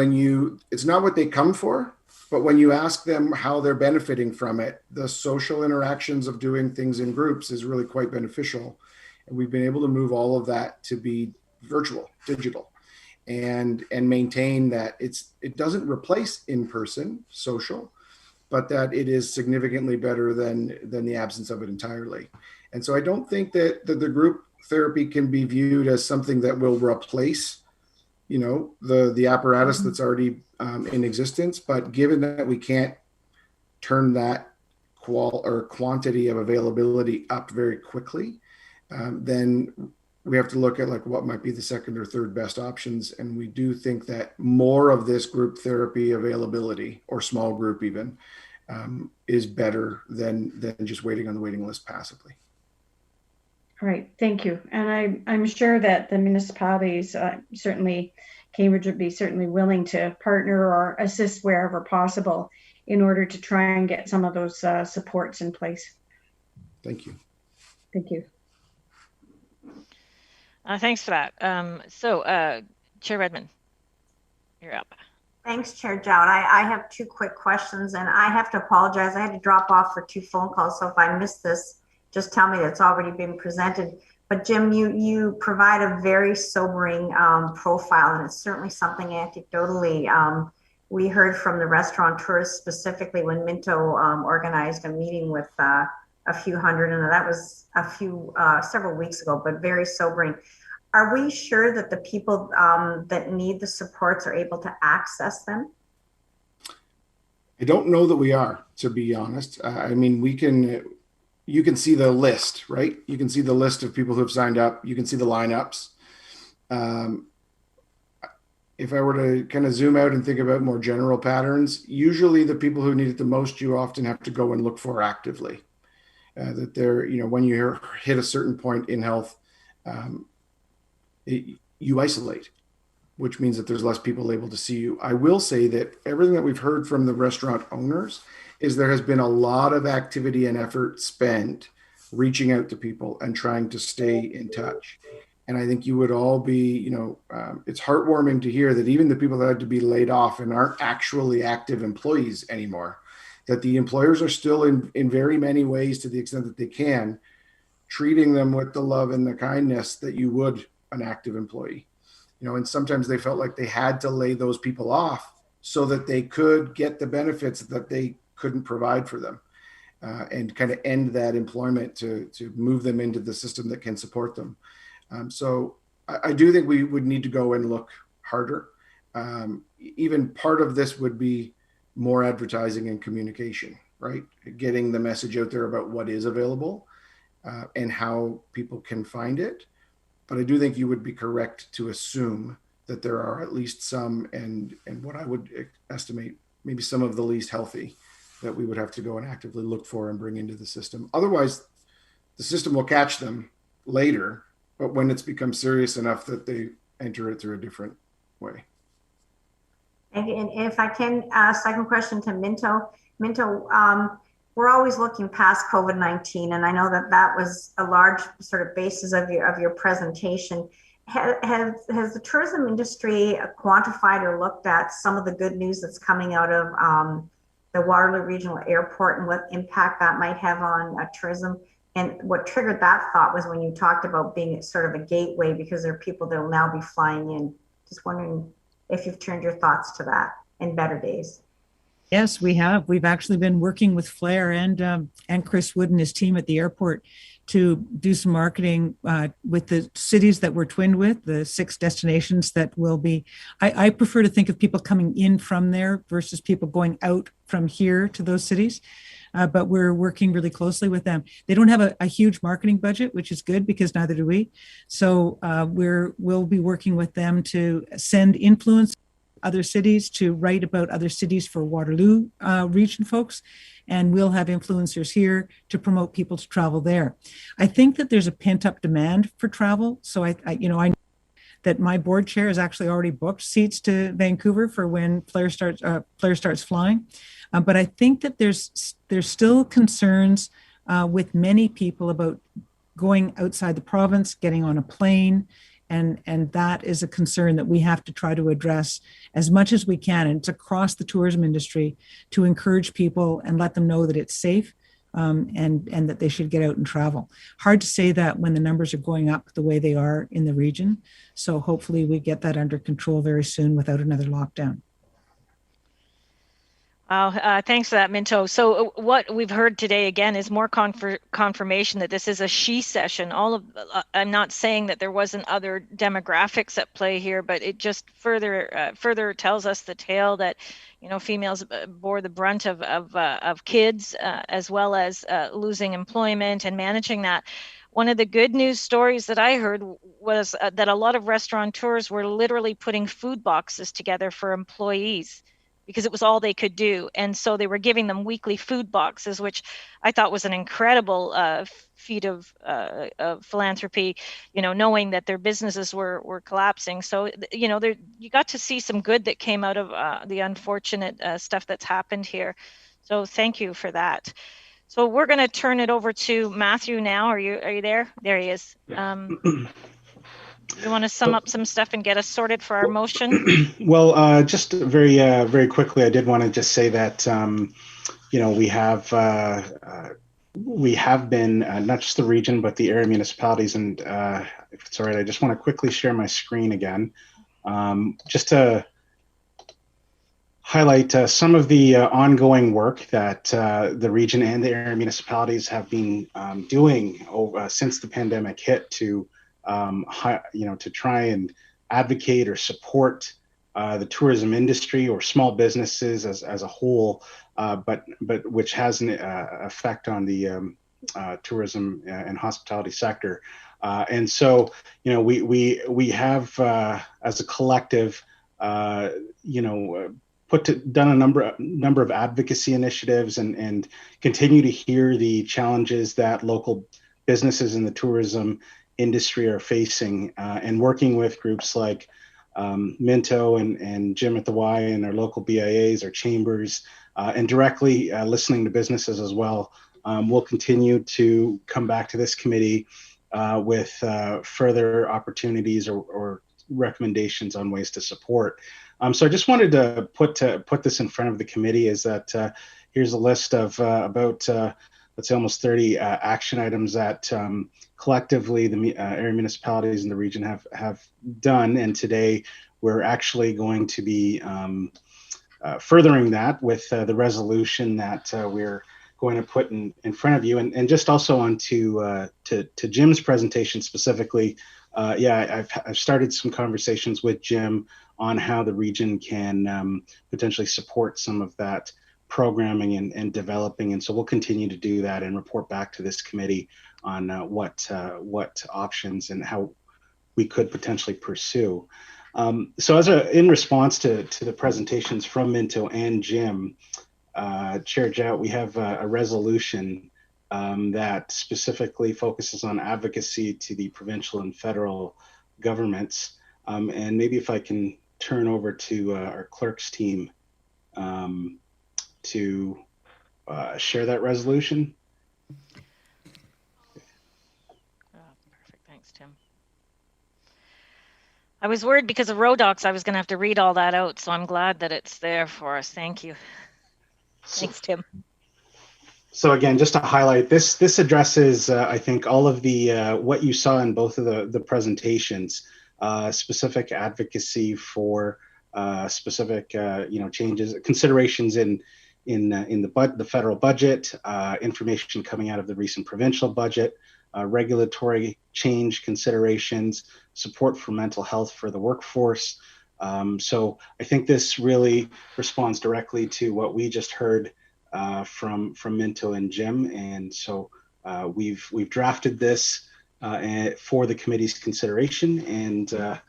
it's not what they come for, but when you ask them how they're benefiting from it, the social interactions of doing things in groups is really quite beneficial. And we've been able to move all of that to be virtual, digital, and maintain that it doesn't replace in-person social, but that it is significantly better than the absence of it entirely. And so I don't think that the group therapy can be viewed as something that will replace, the apparatus that's already in existence. But given that we can't turn that quantity of availability up very quickly, then we have to look at what might be the second or third best options. And we do think that more of this group therapy availability, or small group even, is better than just waiting on the waiting list passively. All right, thank you. And I'm sure that the municipalities, certainly Cambridge would be certainly willing to partner or assist wherever possible in order to try and get some of those supports in place. Thank you. Thank you. Thanks for that. So Chair Redmond, you're up. Thanks, Chair Jowett. I have two quick questions, and I have to apologize. I had to drop off for 2 phone calls, so if I missed this, just tell me that it's already been presented. But Jim, you provide a very sobering profile, and it's certainly something anecdotally. We heard from the restaurateurs specifically when Minto organized a meeting with a few hundred, and that was several weeks ago, but very sobering. Are we sure that the people that need the supports are able to access them? I don't know that we are, to be honest. I mean, you can see the list, right? You can see the list of people who have signed up. You can see the lineups. If I were to kind of zoom out and think about more general patterns, usually the people who need it the most, you often have to go and look for actively. That they're, when you hit a certain point in health, you isolate, which means that there's less people able to see you. I will say that everything that we've heard from the restaurant owners is there has been a lot of activity and effort spent reaching out to people and trying to stay in touch. And I think you would all be, it's heartwarming to hear that even the people that had to be laid off and aren't actually active employees anymore, that the employers are still in very many ways, to the extent that they can, treating them with the love and the kindness that you would an active employee. And sometimes they felt like they had to lay those people off so that they could get the benefits that they couldn't provide for them, and kind of end that employment to move them into the system that can support them. So I do think we would need to go and look harder. Even part of this would be more advertising and communication, right? Getting the message out there about what is available and how people can find it. But I do think you would be correct to assume that there are at least some, and what I would estimate, maybe some of the least healthy, that we would have to go and actively look for and bring into the system. Otherwise, the system will catch them later, but when it's become serious enough that they enter it through a different way. And if I can, second question to Minto. Minto, we're always looking past COVID-19, and I know that was a large sort of basis of your presentation. Has the tourism industry quantified or looked at some of the good news that's coming out of the Waterloo Regional Airport and what impact that might have on tourism? And what triggered that thought was when you talked about being sort of a gateway, because there are people that will now be flying in. Just wondering if you've turned your thoughts to that in better days. Yes, we have. We've actually been working with Flair and Chris Wood and his team at the airport to do some marketing with the cities that we're twinned with, the 6 destinations that will be. I prefer to think of people coming in from there versus people going out from here to those cities. But we're working really closely with them. They don't have a huge marketing budget, which is good because neither do we. So we'll be working with them to send influence other cities, to write about other cities for Waterloo region folks, and we'll have influencers here to promote people to travel there. I think that there's a pent-up demand for travel. So I know that my board chair has actually already booked seats to Vancouver for when Flair starts flying. But I think that there's still concerns with many people about going outside the province, getting on a plane, and that is a concern that we have to try to address as much as we can. And it's across the tourism industry to encourage people and let them know that it's safe and that they should get out and travel. Hard to say that when the numbers are going up the way they are in the region. So hopefully we get that under control very soon without another lockdown. Thanks for that, Minto. So what we've heard today again is more confirmation that this is a she session. I'm not saying that there wasn't other demographics at play here, but it just further tells us the tale that females bore the brunt of kids as well as losing employment and managing that. One of the good news stories that I heard was that a lot of restaurateurs were literally putting food boxes together for employees, because it was all they could do. And so they were giving them weekly food boxes, which I thought was an incredible feat of philanthropy, knowing that their businesses were collapsing. So, you got to see some good that came out of the unfortunate stuff that's happened here. So thank you for that. So we're going to turn it over to Matthew now. Are you there? There he is. You want to sum up some stuff and get us sorted for our motion? Well, just very quickly, I did want to just say that we have been not just the region but the area municipalities, and if it's all right, I just want to quickly share my screen again, just to highlight some of the ongoing work that the region and the area municipalities have been doing since the pandemic hit to try and advocate or support the tourism industry or small businesses as a whole, but which has an effect on the tourism and hospitality sector. And so, we have as a collective, done a number of advocacy initiatives and continue to hear the challenges that local businesses in the tourism industry are facing, and working with groups like Minto and Jim at the Y and our local BIAs, our chambers, and directly listening to businesses as well. We'll continue to come back to this committee with further opportunities or recommendations on ways to support. So I just wanted to put this in front of the committee, is that here's a list of about let's say almost 30 action items that collectively the area municipalities in the region have done. And today we're actually going to be furthering that with the resolution that we're going to put in front of you. And just also on to Jim's presentation specifically, I've started some conversations with Jim on how the region can potentially support some of that programming and developing. And so we'll continue to do that and report back to this committee on what options and how we could potentially pursue. So in response to the presentations from Minto and Jim, Chair Jowett, we have a resolution that specifically focuses on advocacy to the provincial and federal governments. And maybe if I can turn over to our clerk's team to share that resolution. Perfect. Thanks, Tim. I was worried because of road docs, I was going to have to read all that out. So I'm glad that it's there for us. Thank you. Thanks, Tim. So again, just to highlight, this addresses, I think, all of the what you saw in both of the presentations, specific advocacy for specific changes, considerations in the federal budget, information coming out of the recent provincial budget, regulatory change considerations, support for mental health for the workforce. So I think this really responds directly to what we just heard from Minto and Jim, and so we've drafted this for the committee's consideration, and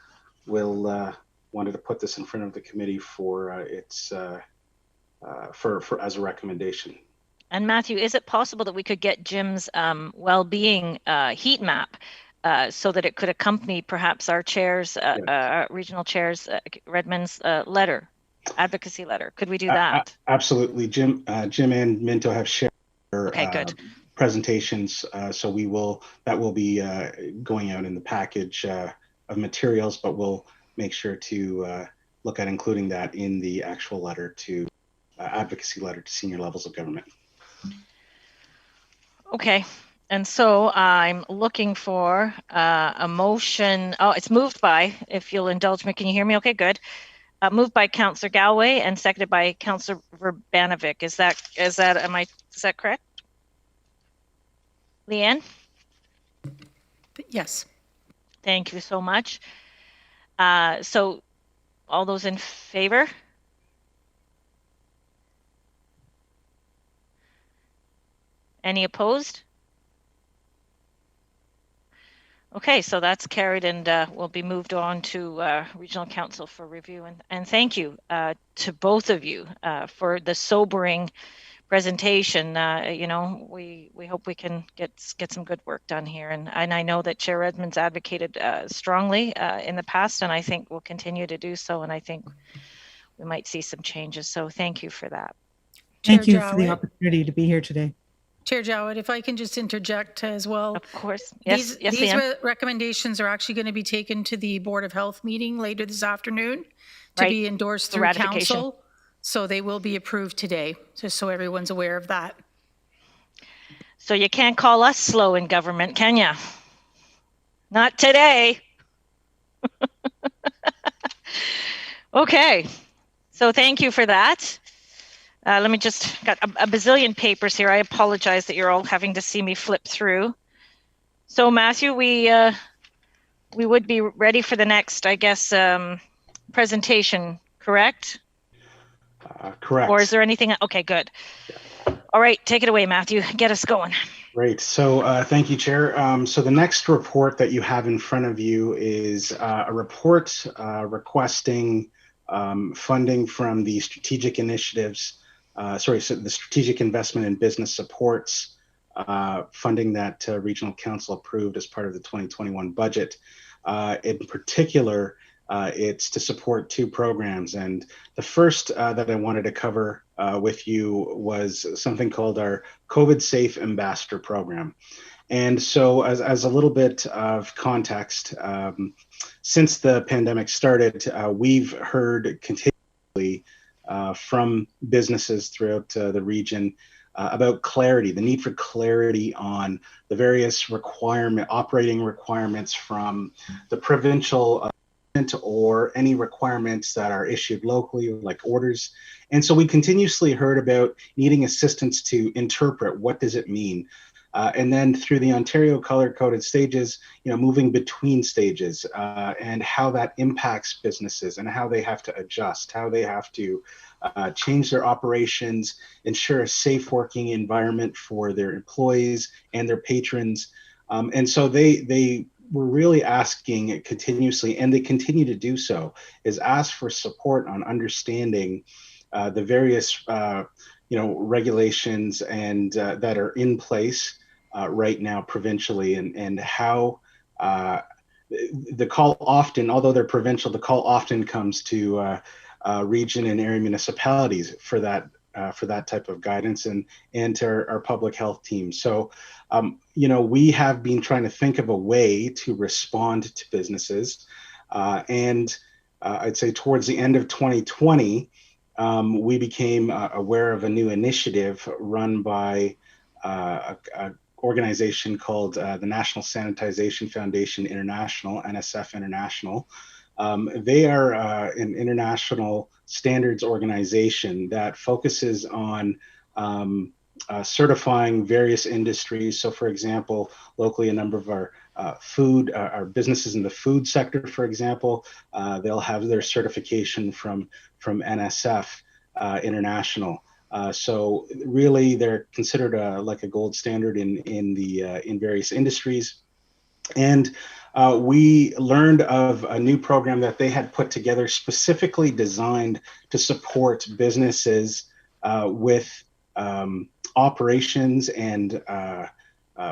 we'll wanted to put this in front of the committee for its for as a recommendation. And Matthew, is it possible that we could get Jim's well-being heat map so that it could accompany perhaps our chairs, regional chairs, Redmond's letter, advocacy letter? Could we do that? Absolutely. Jim and Minto have shared presentations, so that will be going out in the package of materials, but we'll make sure to look at including that in the actual letter to advocacy letter to senior levels of government. Okay, and so I'm looking for a motion. Oh, it's moved by, if you'll indulge me, can you hear me? Okay, good. Moved by Councillor Galway and seconded by Councillor Verbanovic. Is that correct? Leanne? Yes. Thank you so much. So all those in favor? Any opposed? Okay, so that's carried and will be moved on to Regional Council for review. And thank you to both of you for the sobering presentation. We hope we can get some good work done here. And I know that Chair Redmond's advocated strongly in the past, and I think we'll continue to do so. And I think we might see some changes. So thank you for that. Thank you for the opportunity to be here today. Chair Jowett, if I can just interject as well. Of course. Yes, These Leanne. recommendations are actually going to be taken to the Board of Health meeting later this afternoon to Right. be endorsed The through ratification. council. So they will be approved today, just so everyone's aware of that. So you can't call us slow in government, can you? Not today. Okay. So thank you for that. Let me just got a bazillion papers here. I apologize that you're all having to see me flip through. So Matthew, we would be ready for the next, I guess, presentation, correct? Correct. Or is there anything? Okay, good. All right, take it away, Matthew. Get us going. Great. So thank you, Chair. So the next report that you have in front of you is a report requesting funding from the strategic initiatives, so the strategic investment in business supports funding that Regional Council approved as part of the 2021 budget. In particular, it's to support two programs. And the first that I wanted to cover with you was something called our COVID Safe Ambassador Program. And so as a little bit of context, since the pandemic started, we've heard continually from businesses throughout the region about clarity, the need for clarity on the various operating requirements from the provincial or any requirements that are issued locally, like orders. And so we continuously heard about needing assistance to interpret what does it mean. And then through the Ontario color-coded stages, moving between stages and how that impacts businesses and how they have to adjust, how they have to change their operations, ensure a safe working environment for their employees and their patrons. And so they were really asking continuously, and they continue to do so, is ask for support on understanding the various regulations and that are in place right now provincially, and how the call often, although they're provincial, the call often comes to region and area municipalities for that type of guidance, and to our public health team. So, we have been trying to think of a way to respond to businesses, and I'd say towards the end of 2020, we became aware of a new initiative run by an organization called the National Sanitization Foundation International, NSF International. They are an international standards organization that focuses on certifying various industries. So, for example, locally, a number of our businesses in the food sector, for example, they'll have their certification from NSF International. So, really, they're considered like a gold standard in various industries. And we learned of a new program that they had put together specifically designed to support businesses with operations and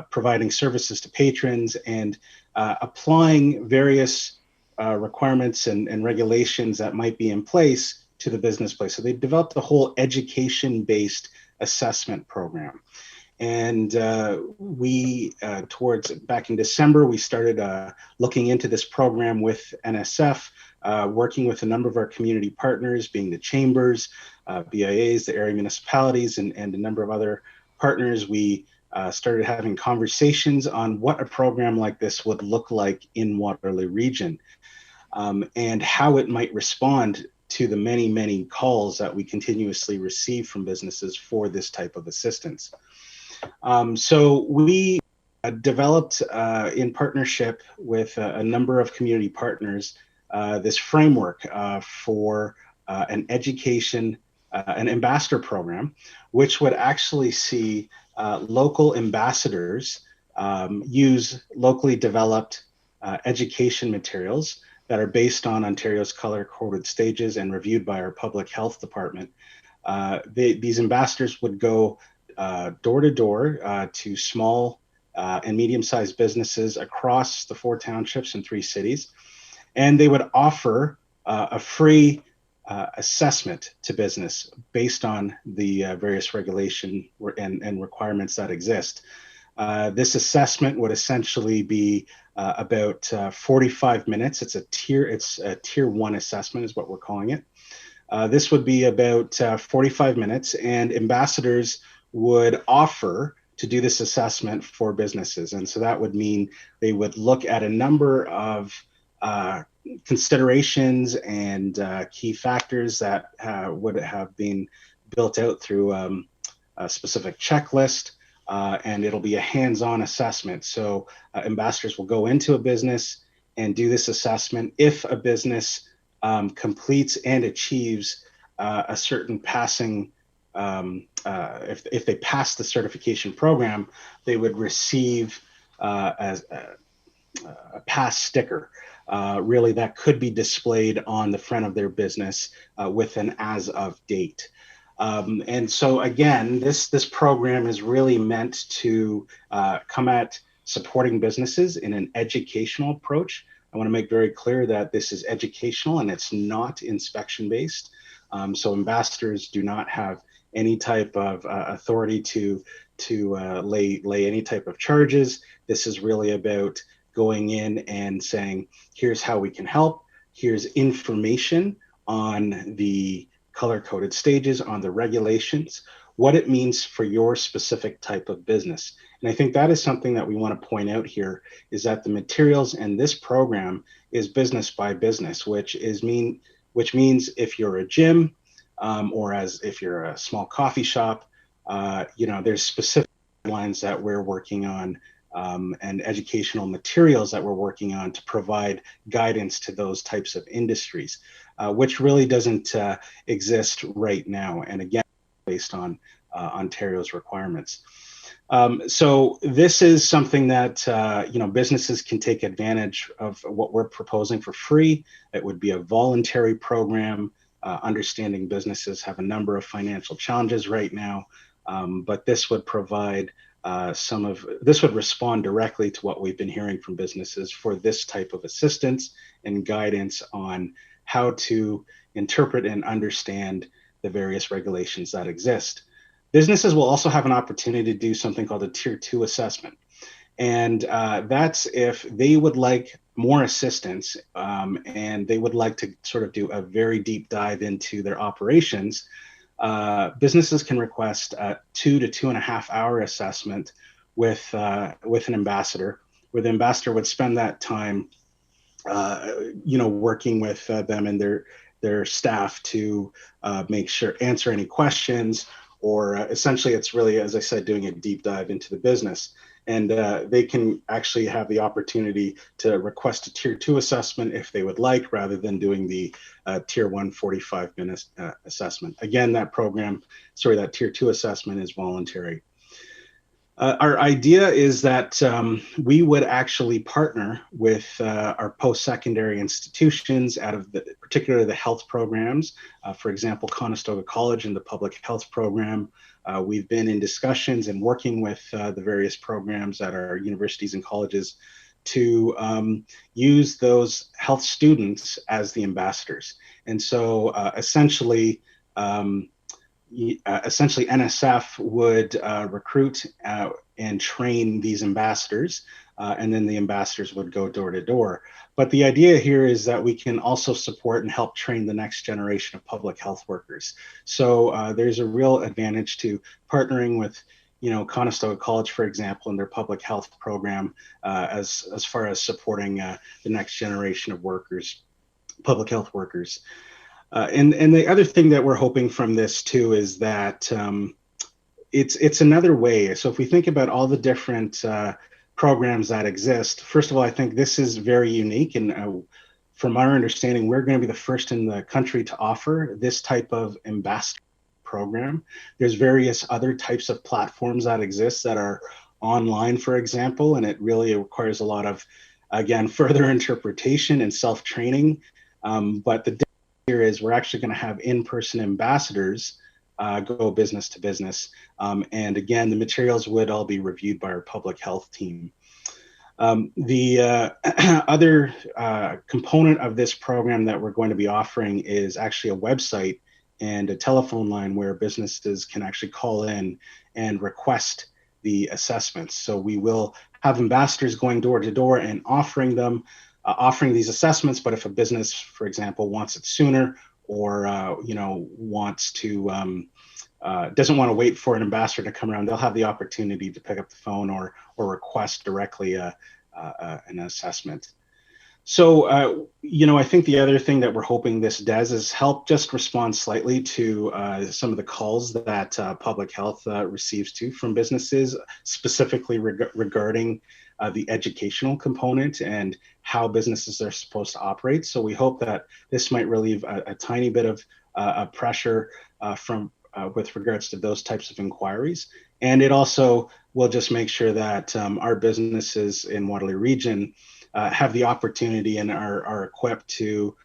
providing services to patrons, and applying various requirements and regulations that might be in place to the business place. So they developed a whole education-based assessment program. And back in December, we started looking into this program with NSF, working with a number of our community partners, being the chambers, BIAs, the area municipalities, and a number of other partners. We started having conversations on what a program like this would look like in Waterloo region, and how it might respond to the many, many calls that we continuously receive from businesses for this type of assistance. So we developed in partnership with a number of community partners this framework for an education, an ambassador program, which would actually see local ambassadors use locally developed education materials that are based on Ontario's color-coded stages and reviewed by our public health department. These ambassadors would go door to door to small and medium-sized businesses across the 4 townships and 3 cities, and they would offer a free assessment to business based on the various regulation and requirements that exist. This assessment would essentially be about 45 minutes. It's a tier 1 assessment is what we're calling it. This would be about 45 minutes, and ambassadors would offer to do this assessment for businesses. And so that would mean they would look at a number of considerations and key factors that would have been built out through a specific checklist, and it'll be a hands-on assessment. So ambassadors will go into a business and do this assessment. If a business completes and achieves a certain passing, if they pass the certification program, they would receive as a pass sticker. Really, that could be displayed on the front of their business with an as of date. And so again, this program is really meant to come at supporting businesses in an educational approach. I want to make very clear that this is educational and it's not inspection based. So ambassadors do not have any type of authority to lay any type of charges. This is really about going in and saying, here's how we can help. Here's information on the color-coded stages, on the regulations, what it means for your specific type of business. And I think that is something that we want to point out here, is that the materials in this program is business by business, which means if you're a gym or if you're a small coffee shop, there's specific lines that we're working on and educational materials that we're working on to provide guidance to those types of industries, which really doesn't exist right now. And again, based on Ontario's requirements. So this is something that businesses can take advantage of. What we're proposing for free. It would be a voluntary program. Understanding businesses have a number of financial challenges right now, but this would provide this would respond directly to what we've been hearing from businesses for this type of assistance and guidance on how to interpret and understand the various regulations that exist. Businesses will also have an opportunity to do something called a Tier 2 assessment. And that's if they would like more assistance and they would like to sort of do a very deep dive into their operations. Businesses can request a 2 to 2.5 hour assessment with an ambassador, where the ambassador would spend that time, working with them and their staff to answer any questions, or essentially it's really, as I said, doing a deep dive into the business. And they can actually have the opportunity to request a Tier 2 assessment if they would like, rather than doing the Tier 1 45-minute assessment. Again, that Tier 2 assessment is voluntary. Our idea is that we would actually partner with our post-secondary institutions out of particularly the health programs. For example, Conestoga College and the public health program. We've been in discussions and working with the various programs at our universities and colleges to use those health students as the ambassadors. And so essentially NSF would recruit and train these ambassadors, and then the ambassadors would go door to door. But the idea here is that we can also support and help train the next generation of public health workers. So there's a real advantage to partnering with, Conestoga College, for example, in their public health program, as far as supporting the next generation of workers, public health workers. And the other thing that we're hoping from this too is that it's another way. So if we think about all the different programs that exist, first of all, I think this is very unique. And from our understanding, we're going to be the first in the country to offer this type of ambassador program. There's various other types of platforms that exist that are online, for example, and it really requires a lot of, again, further interpretation and self-training. But the here is we're actually going to have in-person ambassadors go business to business. And again, the materials would all be reviewed by our public health team. The other component of this program that we're going to be offering is actually a website and a telephone line where businesses can actually call in and request the assessments. So we will have ambassadors going door to door and offering these assessments. But if a business, for example, wants it sooner, or wants to doesn't want to wait for an ambassador to come around, they'll have the opportunity to pick up the phone or request directly an assessment. So, I think the other thing that we're hoping this does is help just respond slightly to some of the calls that public health receives too from businesses, specifically regarding the educational component and how businesses are supposed to operate. So we hope that this might relieve a tiny bit of pressure with regards to those types of inquiries. And it also will just make sure that our businesses in Waterloo Region have the opportunity and are equipped to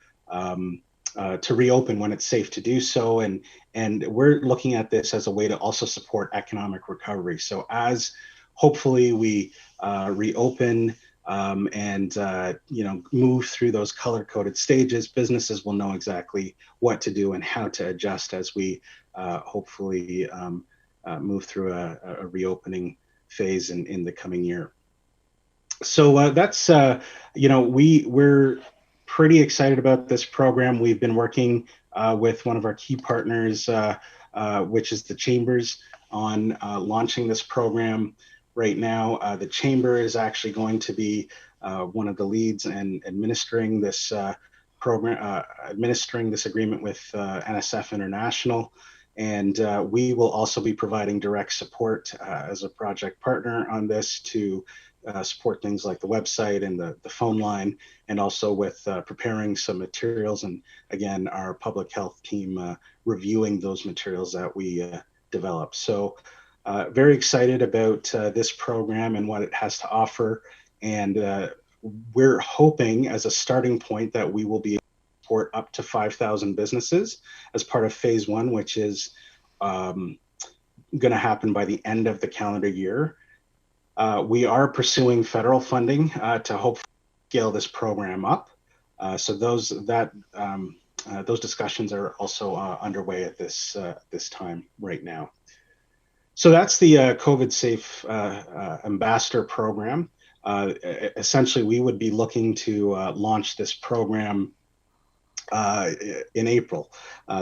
reopen when it's safe to do so. And we're looking at this as a way to also support economic recovery. So as hopefully we reopen and move through those color-coded stages, businesses will know exactly what to do and how to adjust as we hopefully move through a reopening phase in the coming year. So that's we're pretty excited about this program. We've been working with one of our key partners, which is the Chambers, on launching this program right now. The Chamber is actually going to be one of the leads and administering this program, administering this agreement with NSF International. And we will also be providing direct support as a project partner on this to support things like the website and the phone line, and also with preparing some materials. And again, our public health team reviewing those materials that we develop. So very excited about this program and what it has to offer. And we're hoping as a starting point that we will be able to support up to 5,000 businesses as part of phase one, which is going to happen by the end of the calendar year. We are pursuing federal funding to hopefully scale this program up. So those discussions are also underway at this time right now. So that's the COVID Safe Ambassador Program. Essentially, we would be looking to launch this program in April.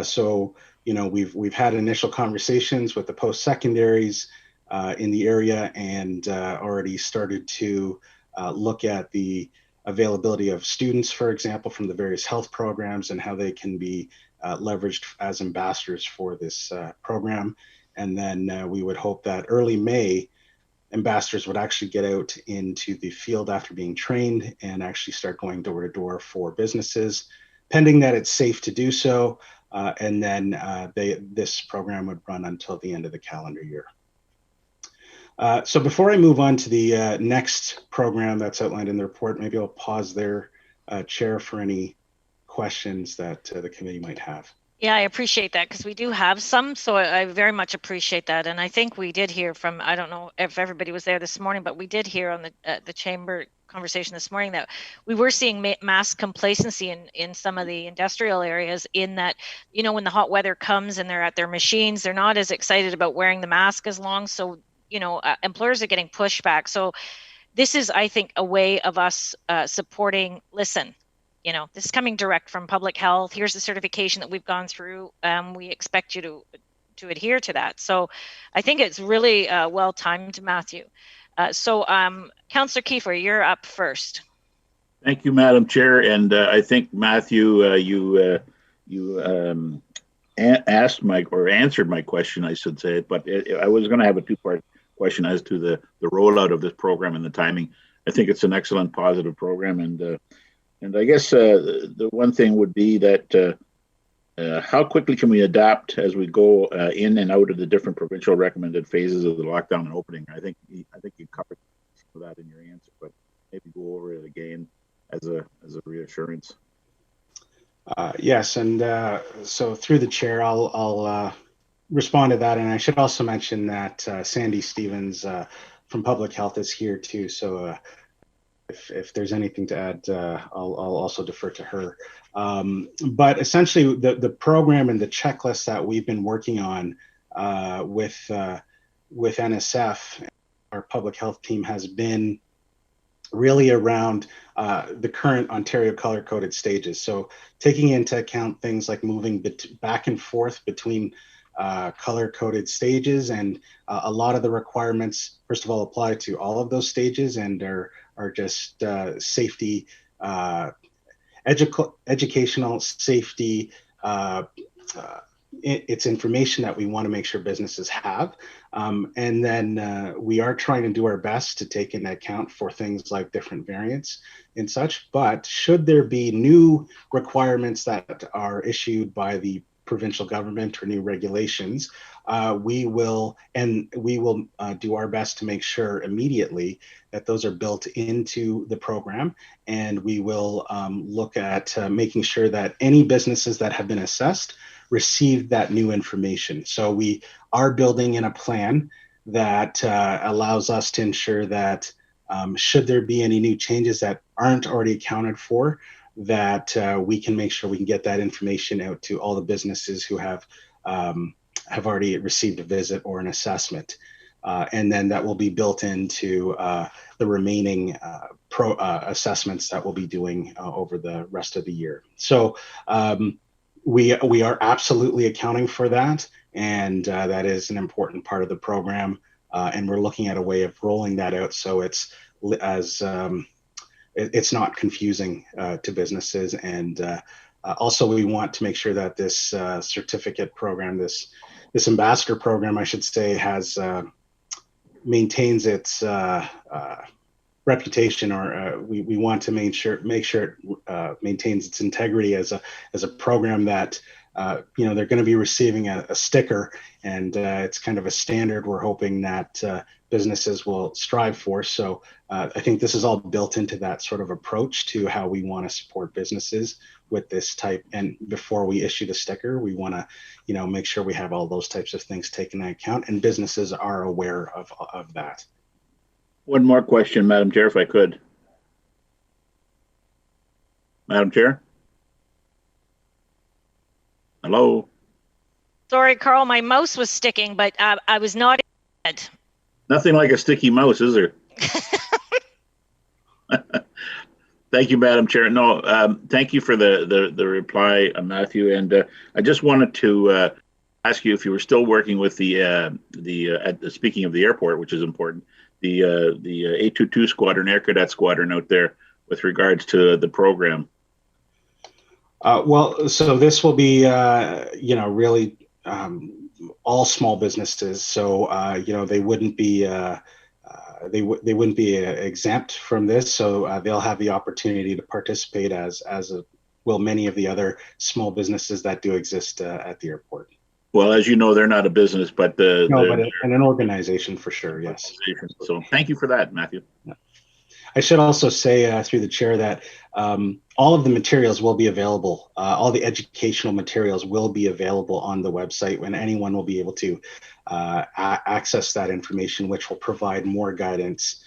So we've had initial conversations with the post-secondaries in the area, and already started to look at the availability of students, for example, from the various health programs and how they can be leveraged as ambassadors for this program. And then we would hope that early May, ambassadors would actually get out into the field after being trained and actually start going door to door for businesses, pending that it's safe to do so. And then this program would run until the end of the calendar year. So before I move on to the next program that's outlined in the report, maybe I'll pause there, Chair, for any questions that the committee might have. Yeah, I appreciate that, because we do have some, so I very much appreciate that. And I think we did hear from, I don't know if everybody was there this morning, but we did hear on the Chamber conversation this morning that we were seeing mass complacency in some of the industrial areas, in that, when the hot weather comes and they're at their machines, they're not as excited about wearing the mask as long. So, employers are getting pushback. So this is, I think, a way of us supporting, listen, this is coming direct from public health. Here's the certification that we've gone through. We expect you to adhere to that. So I think it's really well timed, Matthew. So Councillor Kiefer, you're up first. Thank you, Madam Chair. And I think, Matthew, you answered my question, I should say. But I was going to have a two-part question as to the rollout of this program and the timing. I think it's an excellent, positive program. And I guess the one thing would be that how quickly can we adapt as we go in and out of the different provincial recommended phases of the lockdown and opening? I think you covered some of that in your answer, but maybe go over it again as a reassurance. Yes, and so through the chair, I'll respond to that. And I should also mention that Sandy Stevens from Public Health is here too. So if there's anything to add, I'll also defer to her. But essentially, the program and the checklist that we've been working on with NSF, our public health team, has been really around the current Ontario color-coded stages. So taking into account things like moving back and forth between color-coded stages, and a lot of the requirements, first of all, apply to all of those stages and are just safety, educational safety. It's information that we want to make sure businesses have. And then we are trying to do our best to take into account for things like different variants and such. But should there be new requirements that are issued by the provincial government or new regulations, we will do our best to make sure immediately that those are built into the program. And we will look at making sure that any businesses that have been assessed receive that new information. So we are building in a plan that allows us to ensure that should there be any new changes that aren't already accounted for, that we can make sure we can get that information out to all the businesses who have already received a visit or an assessment. And then that will be built into the remaining assessments that we'll be doing over the rest of the year. So we are absolutely accounting for that, and that is an important part of the program. And we're looking at a way of rolling that out so it's not confusing to businesses. And also, we want to make sure that this certificate program, this ambassador program, I should say, has maintains its reputation, or we want to make sure it maintains its integrity as a program that they're going to be receiving a sticker, and it's kind of a standard we're hoping that businesses will strive for. So I think this is all built into that sort of approach to how we want to support businesses with this type. And before we issue the sticker, we want to make sure we have all those types of things taken into account, and businesses are aware of that. One more question, Madam Chair, if I could. Madam Chair? Hello? Sorry, Carl, my mouse was sticking, but I was not in it. Nothing like a sticky mouse, is there? Thank you, Madam Chair. No, thank you for the reply, Matthew. And I just wanted to ask you if you were still working with speaking of the airport, which is important, the 822 Squadron, Air Cadet Squadron out there with regards to the program. Well, so this will be, really all small businesses. So, they wouldn't be they wouldn't be exempt from this. So they'll have the opportunity to participate as will many of the other small businesses that do exist at the airport. Well, as you know, they're not a business, but an organization for sure. Yes. So thank you for that, Matthew. Yeah. I should also say through the chair that all of the materials will be available. All the educational materials will be available on the website, when anyone will be able to access that information, which will provide more guidance.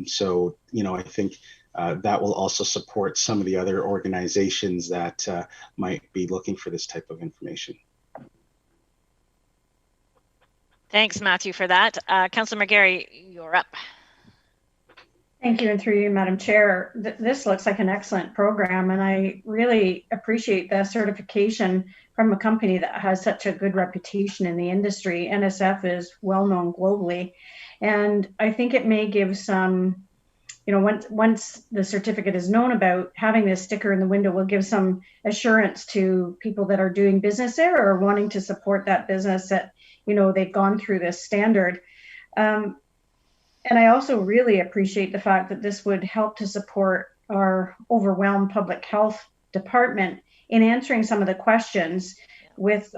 So, I think that will also support some of the other organizations that might be looking for this type of information. Thanks, Matthew, for that. Councillor McGarry, you're up. Thank you, and through you, Madam Chair. This looks like an excellent program, and I really appreciate the certification from a company that has such a good reputation in the industry. NSF is well known globally, and I think it may give some, once the certificate is known about, having this sticker in the window will give some assurance to people that are doing business there or wanting to support that business that, they've gone through this standard. And I also really appreciate the fact that this would help to support our overwhelmed public health department in answering some of the questions with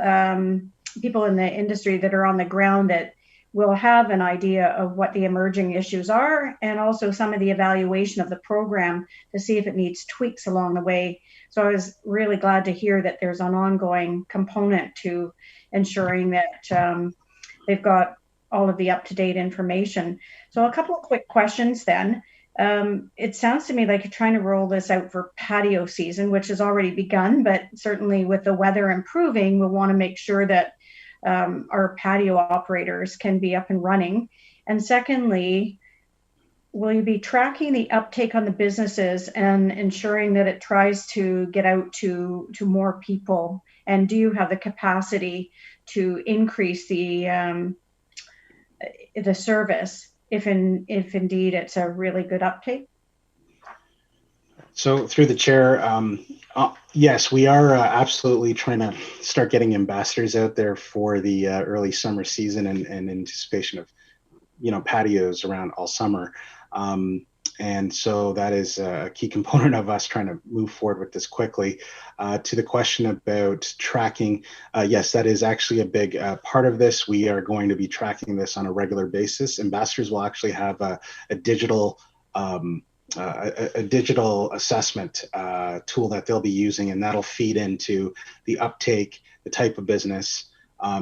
people in the industry that are on the ground that will have an idea of what the emerging issues are, and also some of the evaluation of the program to see if it needs tweaks along the way. So I was really glad to hear that there's an ongoing component to ensuring that they've got all of the up-to-date information. So a couple of quick questions then. It sounds to me like you're trying to roll this out for patio season, which has already begun, but certainly with the weather improving, we'll want to make sure that our patio operators can be up and running. And secondly, will you be tracking the uptake on the businesses and ensuring that it tries to get out to more people? And do you have the capacity to increase the service if indeed it's a really good uptake? So through the chair, yes, we are absolutely trying to start getting ambassadors out there for the early summer season and anticipation of, patios around all summer. And so that is a key component of us trying to move forward with this quickly. To the question about tracking, yes, that is actually a big part of this. We are going to be tracking this on a regular basis. Ambassadors will actually have a digital a digital assessment tool that they'll be using, and that'll feed into the uptake, the type of business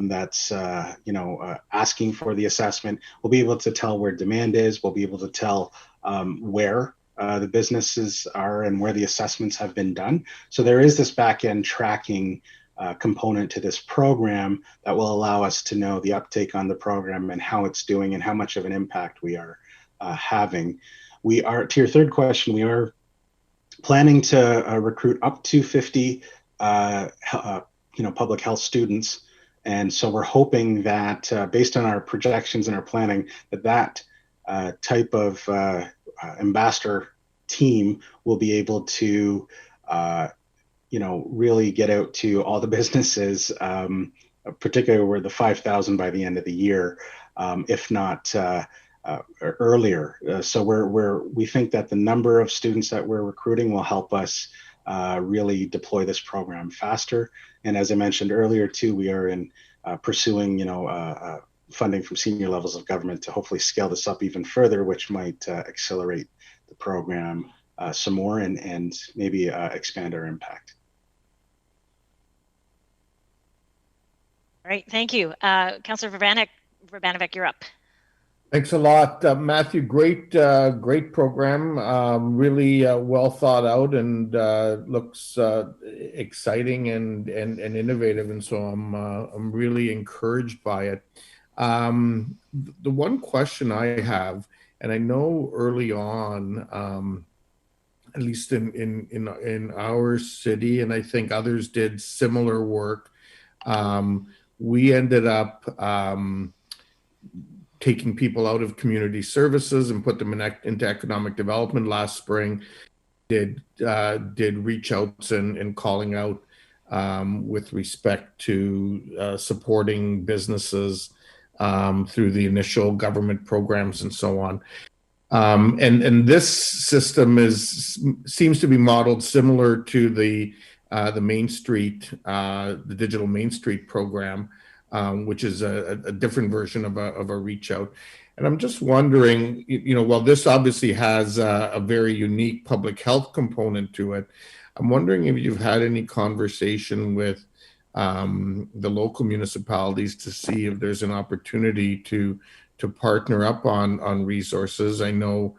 that's asking for the assessment. We'll be able to tell where demand is. We'll be able to tell where the businesses are and where the assessments have been done. So there is this back-end tracking component to this program that will allow us to know the uptake on the program and how it's doing and how much of an impact we are having. We are, to your third question, we are planning to recruit up to 50 public health students. And so we're hoping that based on our projections and our planning, that type of ambassador team will be able to, really get out to all the businesses, particularly where the 5,000 by the end of the year, if not earlier. So we think that the number of students that we're recruiting will help us really deploy this program faster. And as I mentioned earlier too, we are pursuing funding from senior levels of government to hopefully scale this up even further, which might accelerate the program some more and maybe expand our impact. All right, thank you. Councillor Urbanovic, you're up. Thanks a lot, Matthew. Great program. Really well thought out and looks exciting and innovative, and so I'm really encouraged by it. The one question I have, and I know early on, at least in our city, and I think others did similar work, we ended up taking people out of community services and put them into economic development last spring. Did reach outs and calling out with respect to supporting businesses through the initial government programs and so on. And this system seems to be modeled similar to the Main Street, the digital Main Street program, which is a different version of a reach out. And I'm just wondering, while this obviously has a very unique public health component to it, I'm wondering if you've had any conversation with the local municipalities to see if there's an opportunity to partner up on resources. I know,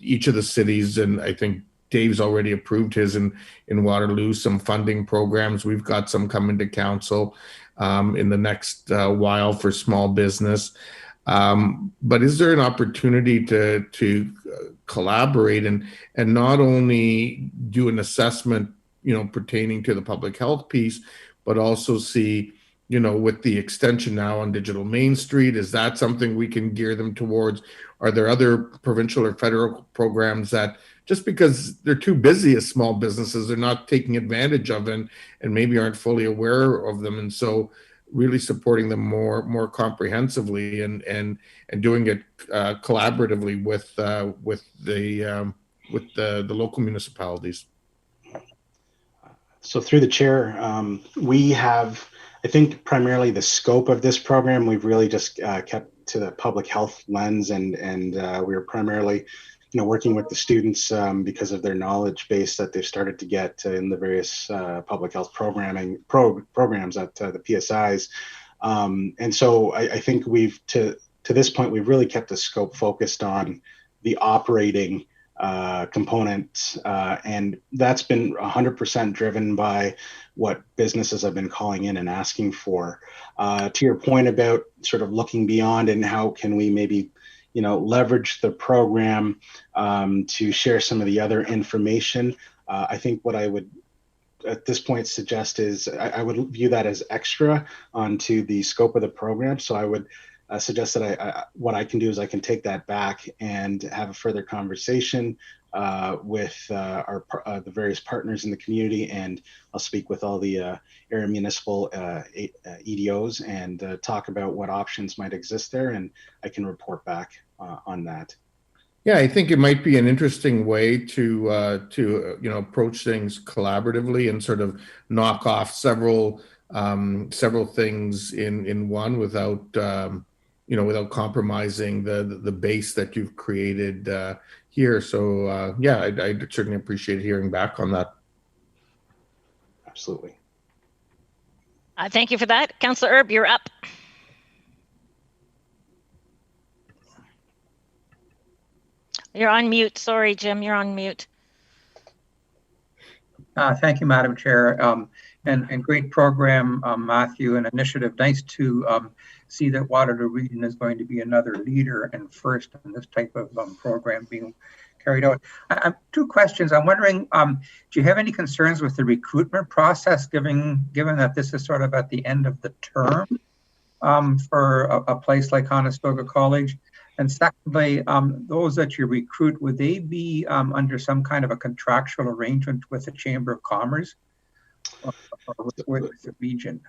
each of the cities, and I think Dave's already approved his in Waterloo, some funding programs. We've got some coming to council in the next while for small business. But is there an opportunity to collaborate and not only do an assessment, pertaining to the public health piece, but also see, with the extension now on digital Main Street, is that something we can gear them towards? Are there other provincial or federal programs that, just because they're too busy as small businesses, they're not taking advantage of and maybe aren't fully aware of them, and so really supporting them more comprehensively and doing it collaboratively with the local municipalities? So through the chair, we have, I think, primarily the scope of this program, we've really just kept to the public health lens, and we were primarily working with the students because of their knowledge base that they've started to get in the various public health programs at the PSIs. And so I think we've, to to this point, we've really kept the scope focused on the operating component, and that's been 100% driven by what businesses have been calling in and asking for. To your point about sort of looking beyond and how can we maybe, leverage the program to share some of the other information. I think what I would at this point suggest is I would view that as extra onto the scope of the program. So I would suggest that what I can do is I can take that back and have a further conversation with the various partners in the community, and I'll speak with all the area municipal EDOs and talk about what options might exist there, and I can report back on that. Yeah, I think it might be an interesting way to approach things collaboratively and sort of knock off several things in one without without compromising the base that you've created here. So yeah, I'd certainly appreciate hearing back on that. Absolutely. Thank you for that. Councillor Erb, you're up. You're on mute. Sorry, Jim, you're on mute. Thank you, Madam Chair. And great program, Matthew, and initiative. Nice to see that Waterloo Region is going to be another leader and first in this type of program being carried out. Two questions. I'm wondering, do you have any concerns with the recruitment process, given that this is sort of at the end of the term for a place like Conestoga College? And secondly, those that you recruit, would they be under some kind of a contractual arrangement with the Chamber of Commerce or with the region?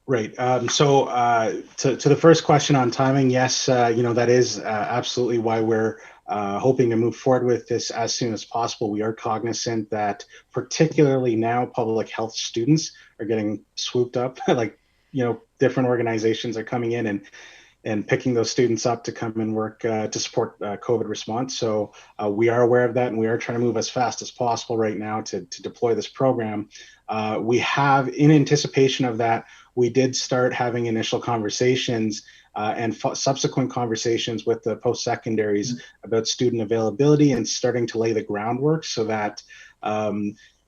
Right. So to the first question on timing, yes, that is absolutely why we're hoping to move forward with this as soon as possible. We are cognizant that particularly now public health students are getting swooped up, like, different organizations are coming in and picking those students up to come and work to support COVID response. So we are aware of that, and we are trying to move as fast as possible right now to deploy this program. We have, in anticipation of that, we did start having initial conversations and subsequent conversations with the post-secondaries about student availability and starting to lay the groundwork so that,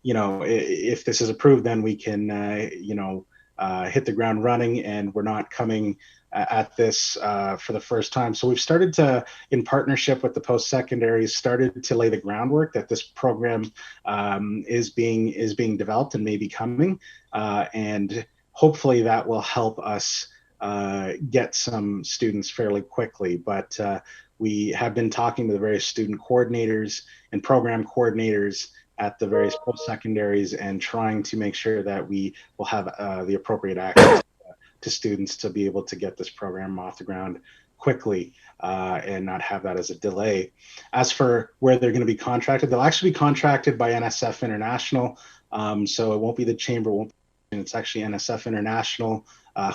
if this is approved, then we can, hit the ground running, and we're not coming at this for the first time. So we've started to, in partnership with the post-secondaries, started to lay the groundwork that this program is being developed and may be coming. And hopefully that will help us get some students fairly quickly. But we have been talking to the various student coordinators and program coordinators at the various post-secondaries and trying to make sure that we will have the appropriate access to students to be able to get this program off the ground quickly and not have that as a delay. As for where they're going to be contracted, they'll actually be contracted by NSF International. So it won't be the Chamber, it's actually NSF International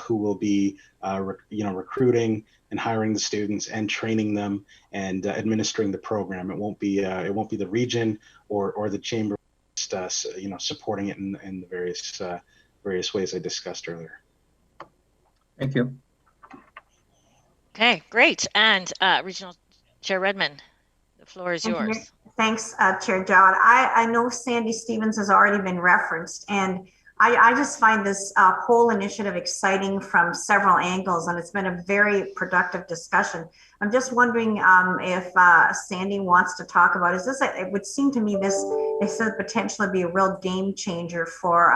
who will be recruiting and hiring the students and training them and administering the program. It won't be the region or the Chamber, supporting it in the various ways I discussed earlier. Thank you. Okay, great. And Regional Chair Redmond, the floor is yours. Thanks, Chair Jowett. I know Sandy Stevens has already been referenced, and I just find this whole initiative exciting from several angles, and it's been a very productive discussion. I'm just wondering if Sandy wants to talk about, it would seem to me this could potentially be a real game changer for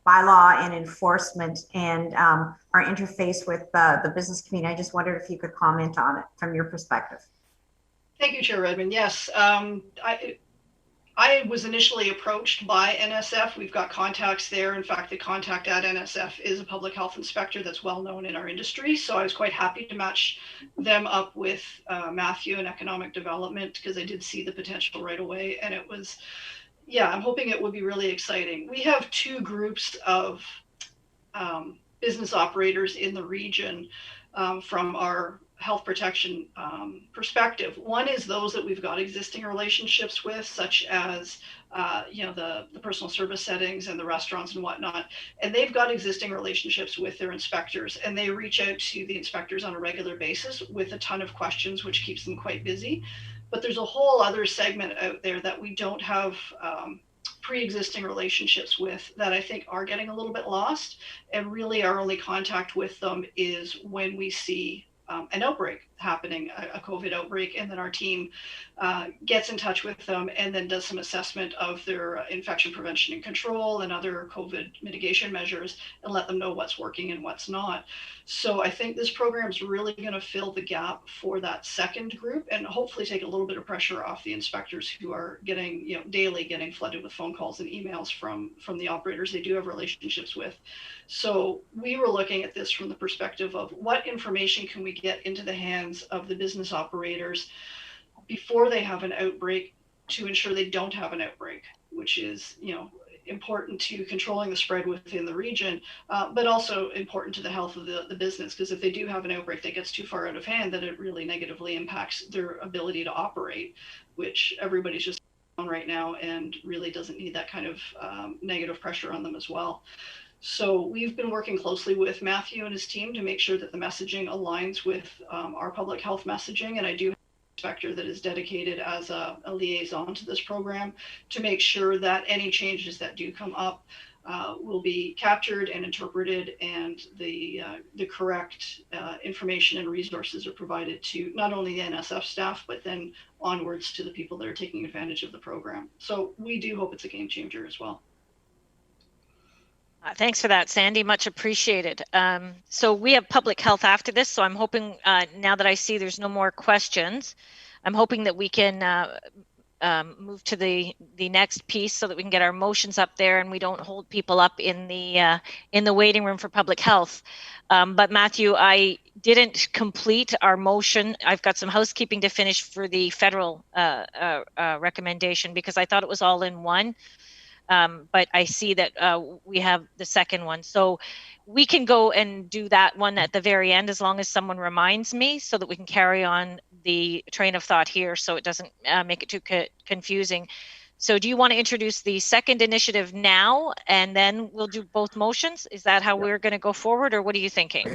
bylaw and enforcement and our interface with the business community. I just wondered if you could comment on it from your perspective. Thank you, Chair Redmond. Yes, I was initially approached by NSF. We've got contacts there. In fact, the contact at NSF is a public health inspector that's well known in our industry. So I was quite happy to match them up with Matthew in economic development, because I did see the potential right away. And it was, I'm hoping it would be really exciting. We have two groups of business operators in the region from our health protection perspective. One is those that we've got existing relationships with, such as the personal service settings and the restaurants and whatnot, and they've got existing relationships with their inspectors, and they reach out to the inspectors on a regular basis with a ton of questions, which keeps them quite busy. But there's a whole other segment out there that we don't have pre-existing relationships with, that I think are getting a little bit lost, and really our only contact with them is when we see an outbreak happening, a COVID outbreak, and then our team gets in touch with them and then does some assessment of their infection prevention and control and other COVID mitigation measures, and let them know what's working and what's not. So I think this program is really going to fill the gap for that second group, and hopefully take a little bit of pressure off the inspectors who are getting, daily getting flooded with phone calls and emails from the operators they do have relationships with. So we were looking at this from the perspective of what information can we get into the hands of the business operators before they have an outbreak to ensure they don't have an outbreak, which is, important to controlling the spread within the region, but also important to the health of the business, because if they do have an outbreak that gets too far out of hand, then it really negatively impacts their ability to operate, which everybody's just on right now and really doesn't need that kind of negative pressure on them as well. So we've been working closely with Matthew and his team to make sure that the messaging aligns with our public health messaging, and I do have an inspector that is dedicated as a liaison to this program to make sure that any changes that do come up will be captured and interpreted, and the correct information and resources are provided to not only the NSF staff, but then onwards to the people that are taking advantage of the program. So we do hope it's a game changer as well. Thanks for that, Sandy. Much appreciated. So we have public health after this. So I'm hoping now that I see there's no more questions, I'm hoping that we can move to the next piece so that we can get our motions up there and we don't hold people up in the waiting room for public health. But Matthew, I didn't complete our motion. I've got some housekeeping to finish for the federal recommendation, because I thought it was all in one. But I see that we have the second one. So we can go and do that one at the very end, as long as someone reminds me, so that we can carry on the train of thought here so it doesn't make it too confusing. So do you want to introduce the second initiative now, and then we'll do both motions? Is that how we're going to go forward, or what are you thinking?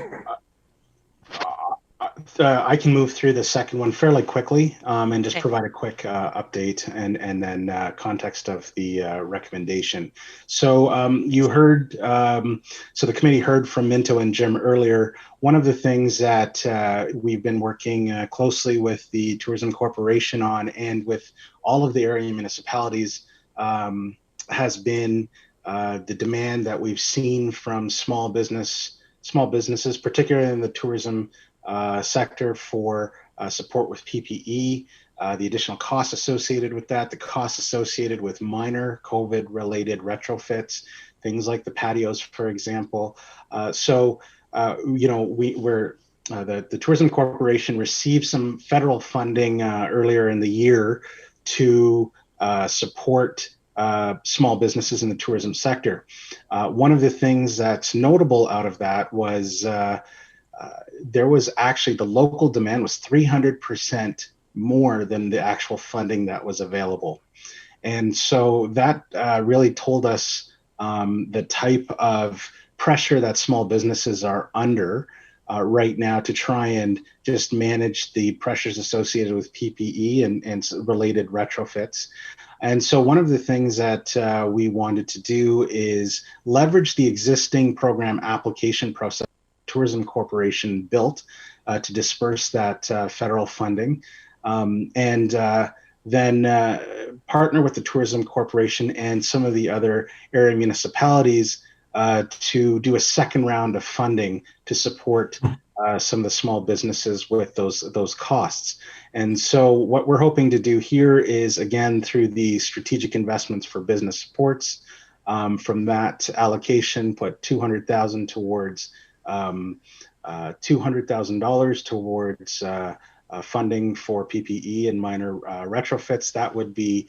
I can move through the second one fairly quickly and just provide a quick update and then context of the recommendation. So you heard, so the committee heard from Minto and Jim earlier. One of the things that we've been working closely with the Tourism Corporation on, and with all of the area municipalities, has been the demand that we've seen from small businesses, particularly in the tourism sector, for support with PPE, the additional costs associated with that, the costs associated with minor COVID-related retrofits, things like the patios, for example. So the Tourism Corporation received some federal funding earlier in the year to support small businesses in the tourism sector. One of the things that's notable out of that was there was actually, the local demand was 300% more than the actual funding that was available. And so that really told us the type of pressure that small businesses are under right now to try and just manage the pressures associated with PPE and related retrofits. And so one of the things that we wanted to do is leverage the existing program application process Tourism Corporation built to disperse that federal funding, and then partner with the Tourism Corporation and some of the other area municipalities to do a second round of funding to support some of the small businesses with those costs. And so what we're hoping to do here is, again, through the strategic investments for business supports, from that allocation, put $200,000 towards $200,000 towards funding for PPE and minor retrofits. That would be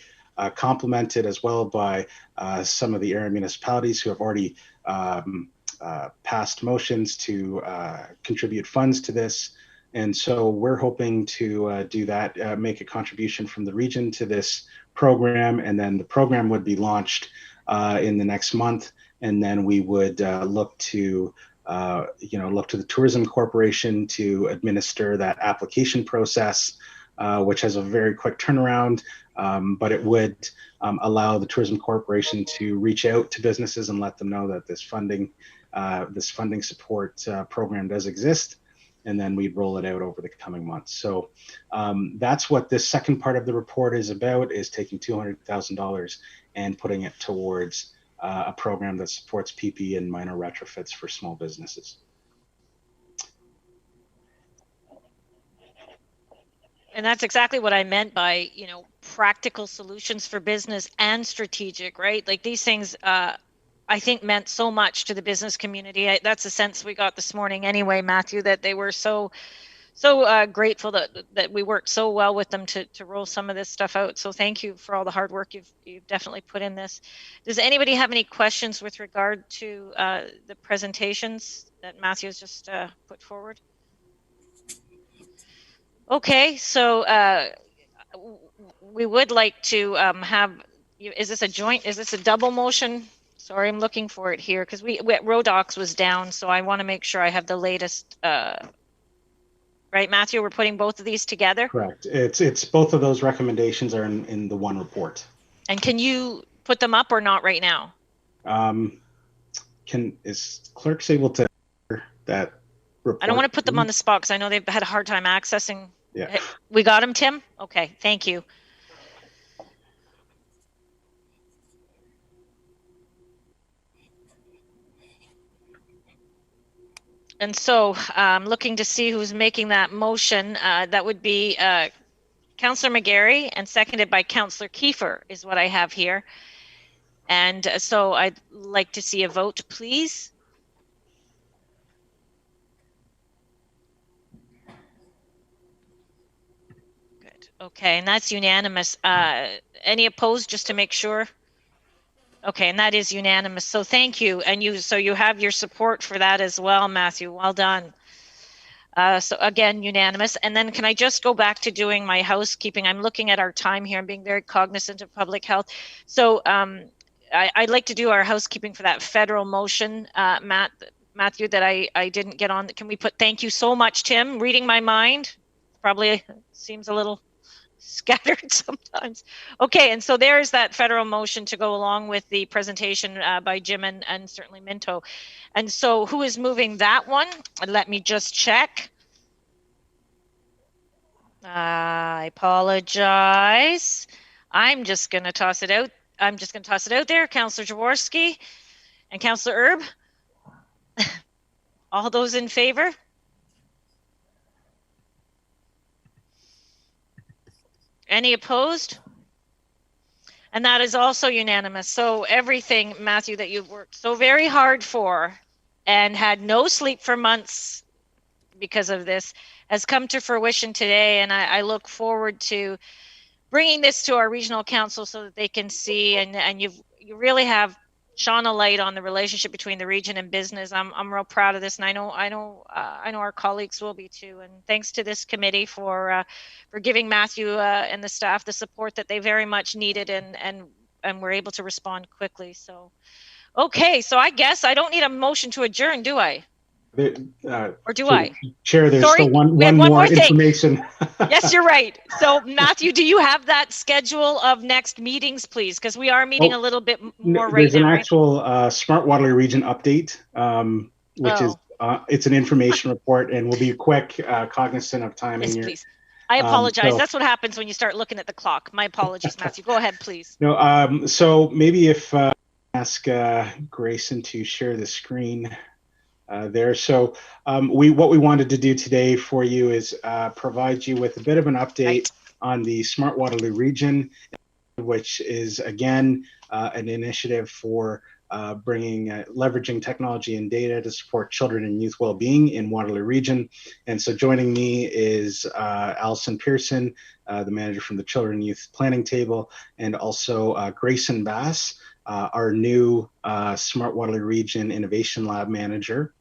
complemented as well by some of the area municipalities who have already passed motions to contribute funds to this. And so we're hoping to do that, make a contribution from the region to this program, and then the program would be launched in the next month, and then we would look to the Tourism Corporation to administer that application process, which has a very quick turnaround, but it would allow the Tourism Corporation to reach out to businesses and let them know that this funding support program does exist, and then we'd roll it out over the coming months. So that's what this second part of the report is about, is taking $200,000 and putting it towards a program that supports PPE and minor retrofits for small businesses. And that's exactly what I meant by, practical solutions for business and strategic, right? Like these things, I think meant so much to the business community. That's the sense we got this morning anyway, Matthew, that they were so grateful that we worked so well with them to roll some of this stuff out. So thank you for all the hard work you've definitely put in this. Does anybody have any questions with regard to the presentations that Matthew has just put forward? Okay, so we would like to have, is this a double motion? Sorry, I'm looking for it here because RODOX was down, so I want to make sure I have the latest. Right, Matthew, we're putting both of these together? Correct. It's both of those recommendations are in the one report. And can you put them up or not right now? Is clerks able to that report? I don't want to put them on the spot because I know they've had a hard time accessing. Yeah. We got them, Tim? Okay, thank you. And so I'm looking to see who's making that motion. That would be Councillor McGarry and seconded by Councillor Kiefer is what I have here. And so I'd like to see a vote, please. Good. Okay, and that's unanimous. Any opposed, just to make sure? Okay, and that is unanimous. So thank you. And you have your support for that as well, Matthew. Well done. So again, unanimous. And then can I just go back to doing my housekeeping? I'm looking at our time here and being very cognizant of public health. So I'd like to do our housekeeping for that federal motion, Matthew, that I didn't get on. Can we put thank you so much, Tim? Reading my mind probably seems a little scattered sometimes. Okay, and so there's that federal motion to go along with the presentation by Jim and certainly Minto. And so who is moving that one? Let me just check. I apologize. I'm just going to toss it out. I'm just going to toss it out there. Councillor Jaworski and Councillor Erb. All those in favor? Any opposed? And that is also unanimous. So everything, Matthew, that you've worked so very hard for and had no sleep for months because of this has come to fruition today. And I look forward to bringing this to our regional council so that they can see, and you really have shone a light on the relationship between the region and business. I'm real proud of this, and I know our colleagues will be too. And thanks to this committee for giving Matthew and the staff the support that they very much needed, and were able to respond quickly. So, okay, so I guess I don't need a motion to adjourn, do I? Or do I? Chair, there's still one more information. Yes, you're right. So Matthew, do you have that schedule of next meetings, please? Because we are meeting a little bit more right now. There's an actual Smart Waterloo Region update, which is it's an information report, and we'll be quick, cognizant of time. Yes, please. I apologize. That's what happens when you start looking at the clock. My apologies, Matthew. Go ahead, please. No, so maybe if ask Grayson to share the screen. There. So what we wanted to do today for you is provide you with a bit of an update on the Smart Waterloo region, which is again an initiative for leveraging technology and data to support children and youth well-being in Waterloo region. And so joining me is Alison Pearson, the manager from the Children and Youth Planning Table, and also Grayson Bass, our new Smart Waterloo Region Innovation Lab manager.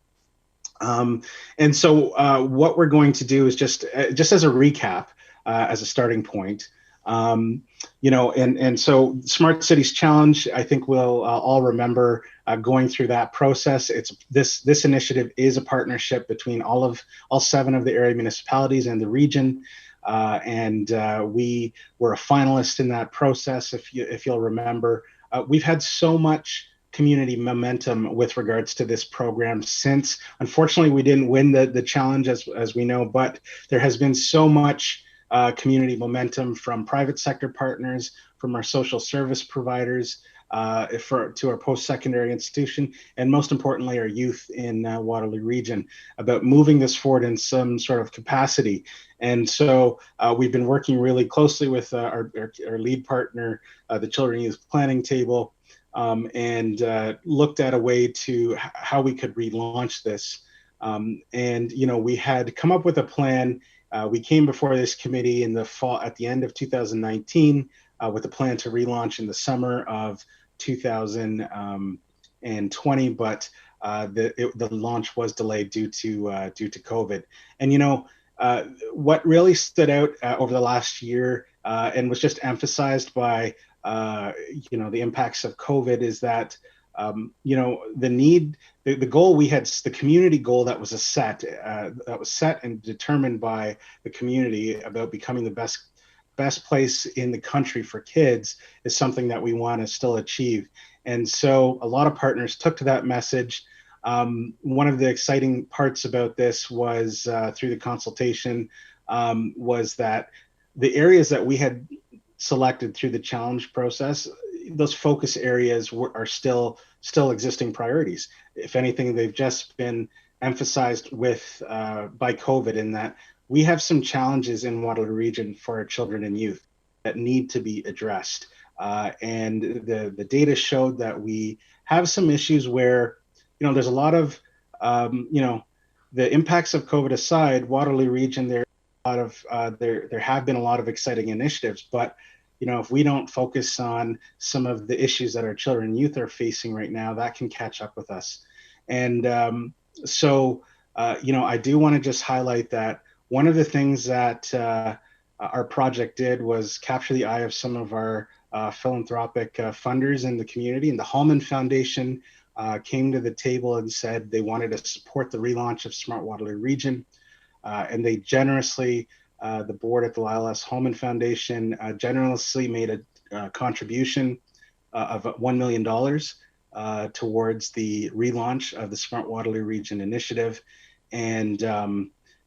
And so what we're going to do is just as a recap, as a starting point, and so Smart Cities Challenge, I think we'll all remember going through that process. It's this initiative is a partnership between all 7 of the area municipalities and the region. And we were a finalist in that process. If you'll remember, we've had so much community momentum with regards to this program since. Unfortunately, we didn't win the challenge, as we know, but there has been so much community momentum from private sector partners, from our social service providers, to our post-secondary institution, and most importantly, our youth in Waterloo region, about moving this forward in some sort of capacity. And so we've been working really closely with our lead partner, the Children and Youth Planning Table, and looked at a way to how we could relaunch this. And we had come up with a plan. We came before this committee in the fall, at the end of 2019, with a plan to relaunch in the summer of 2020, but the launch was delayed due to COVID. And what really stood out over the last year and was just emphasized by the impacts of COVID is that the goal we had, the community goal that was set and determined by the community about becoming the best place in the country for kids, is something that we want to still achieve. And so a lot of partners took to that message. One of the exciting parts about this was through the consultation was that the areas that we had selected through the challenge process, those focus areas are still existing priorities. If anything, they've just been emphasized by COVID, in that we have some challenges in Waterloo region for our children and youth that need to be addressed. And the data showed that we have some issues where, there's a lot of, the impacts of COVID aside, Waterloo region, there have been a lot of exciting initiatives, but if we don't focus on some of the issues that our children and youth are facing right now, that can catch up with us. And so I do want to just highlight that one of the things that our project did was capture the eye of some of our philanthropic funders in the community. And the Hallman Foundation came to the table and said they wanted to support the relaunch of Smart Waterloo Region. And they generously, the board at the Lyle S. Hallman Foundation generously made a contribution of $1 million towards the relaunch of the Smart Waterloo Region initiative. And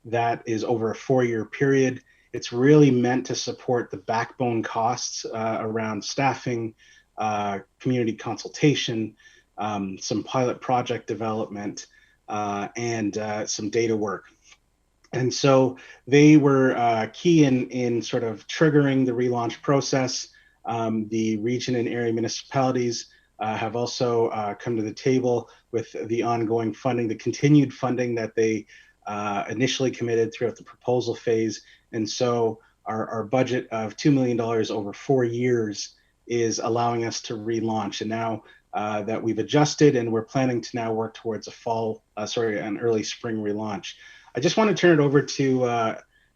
that is over a 4-year period. It's really meant to support the backbone costs around staffing, community consultation, some pilot project development, and some data work. And so they were key in sort of triggering the relaunch process. The region and area municipalities have also come to the table with the ongoing funding, the continued funding that they initially committed throughout the proposal phase. And so our budget of $2 million over 4 years is allowing us to relaunch. And now that we've adjusted, and we're planning to now work towards an early spring relaunch. I just want to turn it over to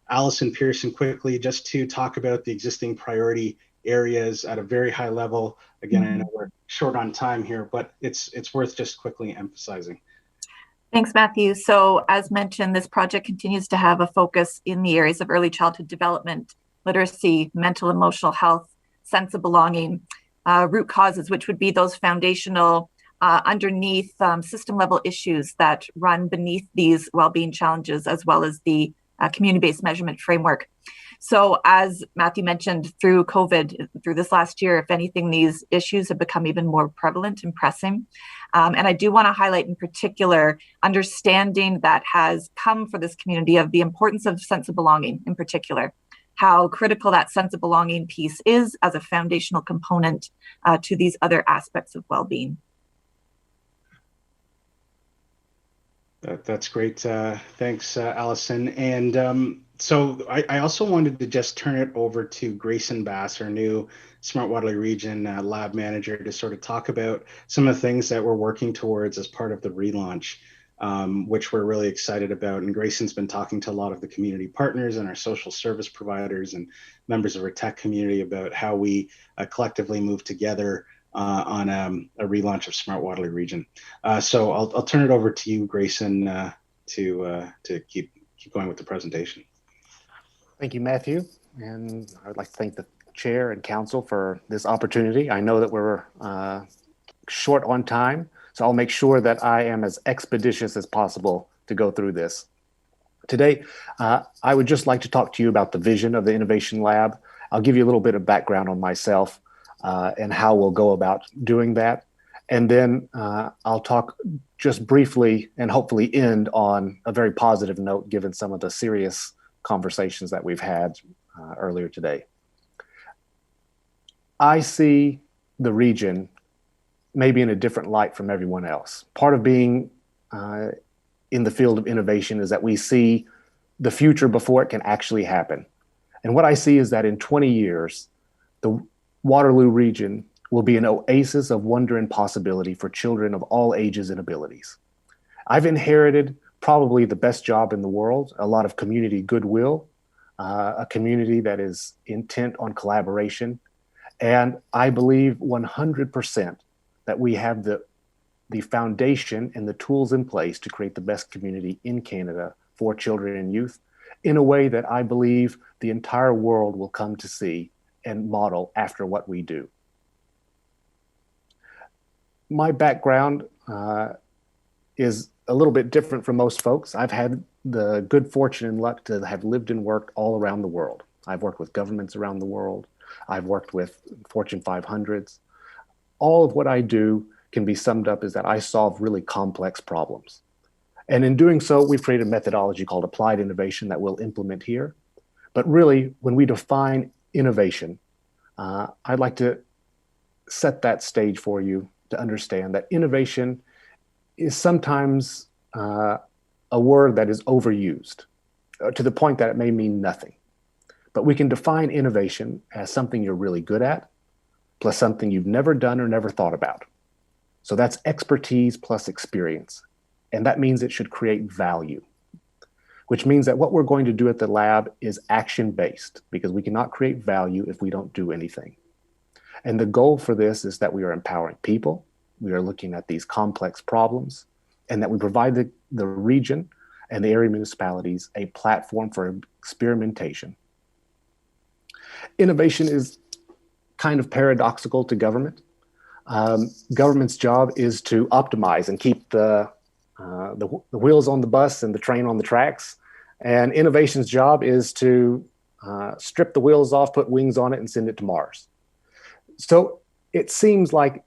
Allison Pearson quickly, just to talk about the existing priority areas at a very high level. Again, I know we're short on time here, but it's worth just quickly emphasizing. Thanks, Matthew. So as mentioned, this project continues to have a focus in the areas of early childhood development, literacy, mental, emotional health, sense of belonging, root causes, which would be those foundational underneath system level issues that run beneath these well-being challenges, as well as the community-based measurement framework. So as Matthew mentioned, through COVID, through this last year, if anything, these issues have become even more prevalent and pressing. And I do want to highlight in particular, understanding that has come for this community of the importance of sense of belonging in particular, how critical that sense of belonging piece is as a foundational component to these other aspects of well-being. That's great. Thanks, Allison. And so I also wanted to just turn it over to Grayson Bass, our new Smart Waterloo Region lab manager, to sort of talk about some of the things that we're working towards as part of the relaunch. which we're really excited about. And Grayson's been talking to a lot of the community partners and our social service providers and members of our tech community about how we collectively move together on a relaunch of Smart Waterloo Region. So I'll turn it over to you, Grayson, to keep going with the presentation. Thank you, Matthew. And I would like to thank the chair and council for this opportunity. I know that we're short on time, so I'll make sure that I am as expeditious as possible to go through this. Today, I would just like to talk to you about the vision of the Innovation Lab. I'll give you a little bit of background on myself and how we'll go about doing that. And then I'll talk just briefly and hopefully end on a very positive note, given some of the serious conversations that we've had earlier today. I see the region maybe in a different light from everyone else. Part of being in the field of innovation is that we see the future before it can actually happen. And what I see is that in 20 years, the Waterloo region will be an oasis of wonder and possibility for children of all ages and abilities. I've inherited probably the best job in the world, a lot of community goodwill, a community that is intent on collaboration. And I believe 100% that we have the foundation and the tools in place to create the best community in Canada for children and youth in a way that I believe the entire world will come to see and model after what we do. My background is a little bit different from most folks. I've had the good fortune and luck to have lived and worked all around the world. I've worked with governments around the world. I've worked with Fortune 500s. All of what I do can be summed up as that I solve really complex problems. And in doing so, we've created a methodology called applied innovation that we'll implement here. But really, when we define innovation, I'd like to set that stage for you to understand that innovation is sometimes a word that is overused to the point that it may mean nothing. But we can define innovation as something you're really good at, plus something you've never done or never thought about. So that's expertise plus experience. And that means it should create value, which means that what we're going to do at the lab is action-based, because we cannot create value if we don't do anything. And the goal for this is that we are empowering people, we are looking at these complex problems, and that we provide the region and the area municipalities a platform for experimentation. Innovation is kind of paradoxical to government. Government's job is to optimize and keep the wheels on the bus and the train on the tracks. And innovation's job is to strip the wheels off, put wings on it, and send it to Mars. So it seems like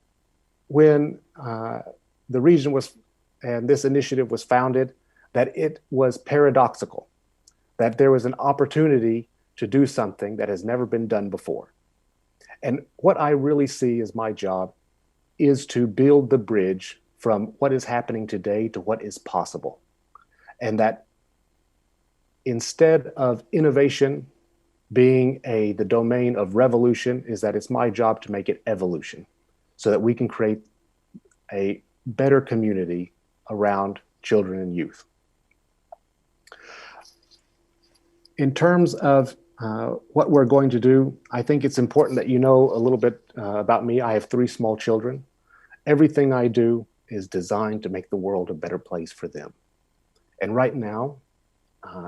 when the region was, and this initiative was founded, that it was paradoxical, that there was an opportunity to do something that has never been done before. And what I really see as my job is to build the bridge from what is happening today to what is possible. And that instead of innovation being the domain of revolution, is that it's my job to make it evolution so that we can create a better community around children and youth. In terms of what we're going to do, I think it's important that you know a little bit about me. I have 3 small children. Everything I do is designed to make the world a better place for them. And right now,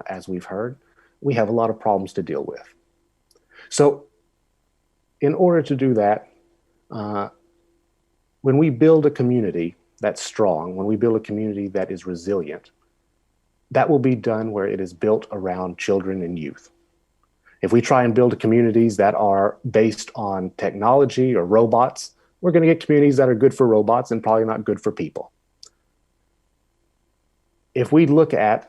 as we've heard, we have a lot of problems to deal with. So in order to do that, when we build a community that's strong, when we build a community that is resilient, that will be done where it is built around children and youth. If we try and build communities that are based on technology or robots, we're going to get communities that are good for robots and probably not good for people. If we look at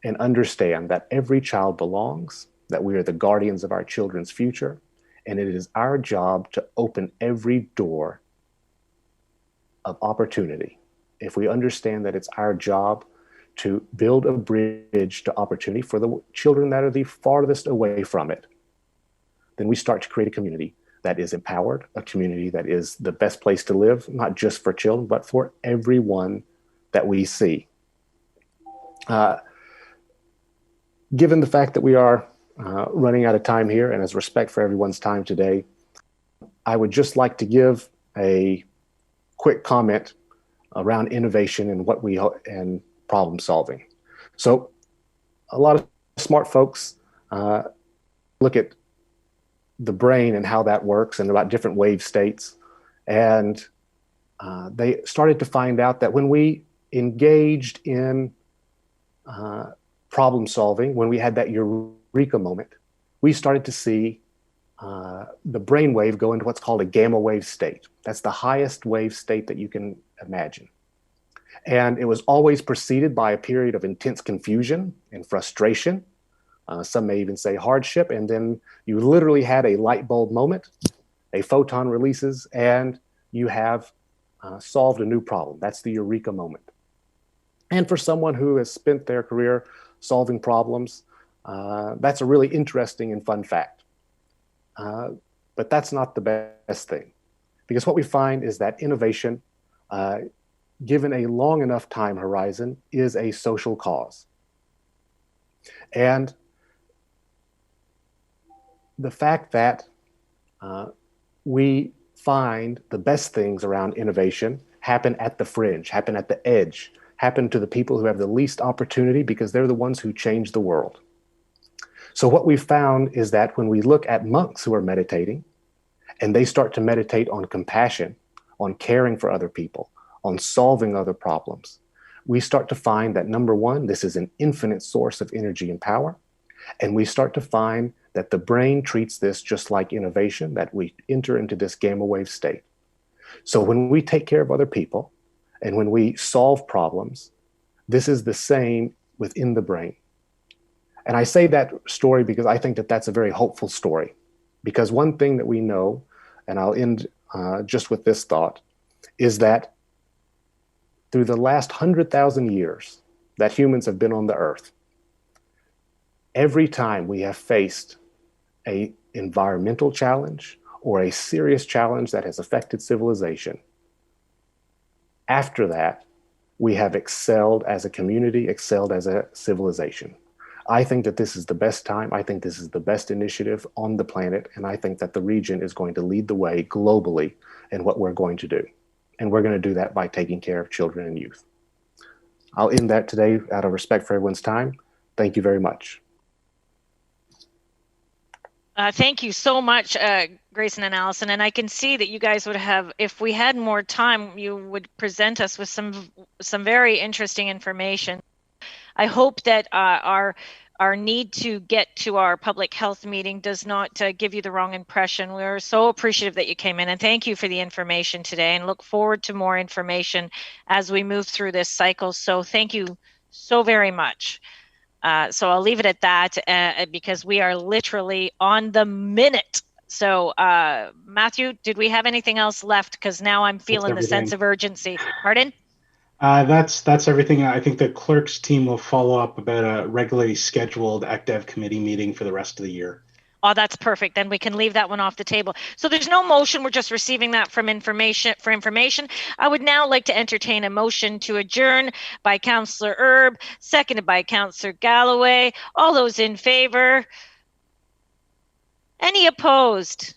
and understand that every child belongs, that we are the guardians of our children's future, and it is our job to open every door of opportunity. If we understand that it's our job to build a bridge to opportunity for the children that are the farthest away from it, then we start to create a community that is empowered, a community that is the best place to live, not just for children, but for everyone that we see. Given the fact that we are running out of time here, and as respect for everyone's time today, I would just like to give a quick comment around innovation and and problem solving. So a lot of smart folks look at the brain and how that works and about different wave states. And they started to find out that when we engaged in problem solving, when we had that eureka moment, we started to see the brain wave go into what's called a gamma wave state. That's the highest wave state that you can imagine. And it was always preceded by a period of intense confusion and frustration. Some may even say hardship. And then you literally had a light bulb moment, a photon releases, and you have solved a new problem. That's the eureka moment. And for someone who has spent their career solving problems, that's a really interesting and fun fact. But that's not the best thing, because what we find is that innovation, given a long enough time horizon, is a social cause. And the fact that we find the best things around innovation happen at the fringe, happen at the edge, happen to the people who have the least opportunity, because they're the ones who change the world. So what we've found is that when we look at monks who are meditating, and they start to meditate on compassion, on caring for other people, on solving other problems, we start to find that, number one, this is an infinite source of energy and power. And we start to find that the brain treats this just like innovation, that we enter into this gamma wave state. So when we take care of other people and when we solve problems, this is the same within the brain. And I say that story because I think that that's a very hopeful story. Because one thing that we know, and I'll end just with this thought, is that through the last 100,000 years that humans have been on the earth, every time we have faced an environmental challenge or a serious challenge that has affected civilization, after that, we have excelled as a community, excelled as a civilization. I think that this is the best time. I think this is the best initiative on the planet. And I think that the region is going to lead the way globally in what we're going to do. And we're going to do that by taking care of children and youth. I'll end that today out of respect for everyone's time. Thank you very much. Thank you so much, Grayson and Allison. And I can see that you guys would have, if we had more time, you would present us with some very interesting information. I hope that our need to get to our public health meeting does not give you the wrong impression. We're so appreciative that you came in, and thank you for the information today, and look forward to more information as we move through this cycle. So thank you so very much. So I'll leave it at that because we are literally on the minute. So Matthew, did we have anything else left? Because now I'm feeling the sense of urgency. Pardon? That's everything. I think the clerk's team will follow up about a regularly scheduled ACDEV committee meeting for the rest of the year. Oh, that's perfect. Then we can leave that one off the table. So there's no motion. We're just receiving that for information. I would now like to entertain a motion to adjourn by Councillor Erb, seconded by Councillor Galloway. All those in favor? Any opposed?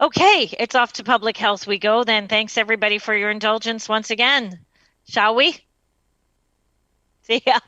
Okay, it's off to public health we go then. Thanks everybody for your indulgence once again. Shall we? See ya.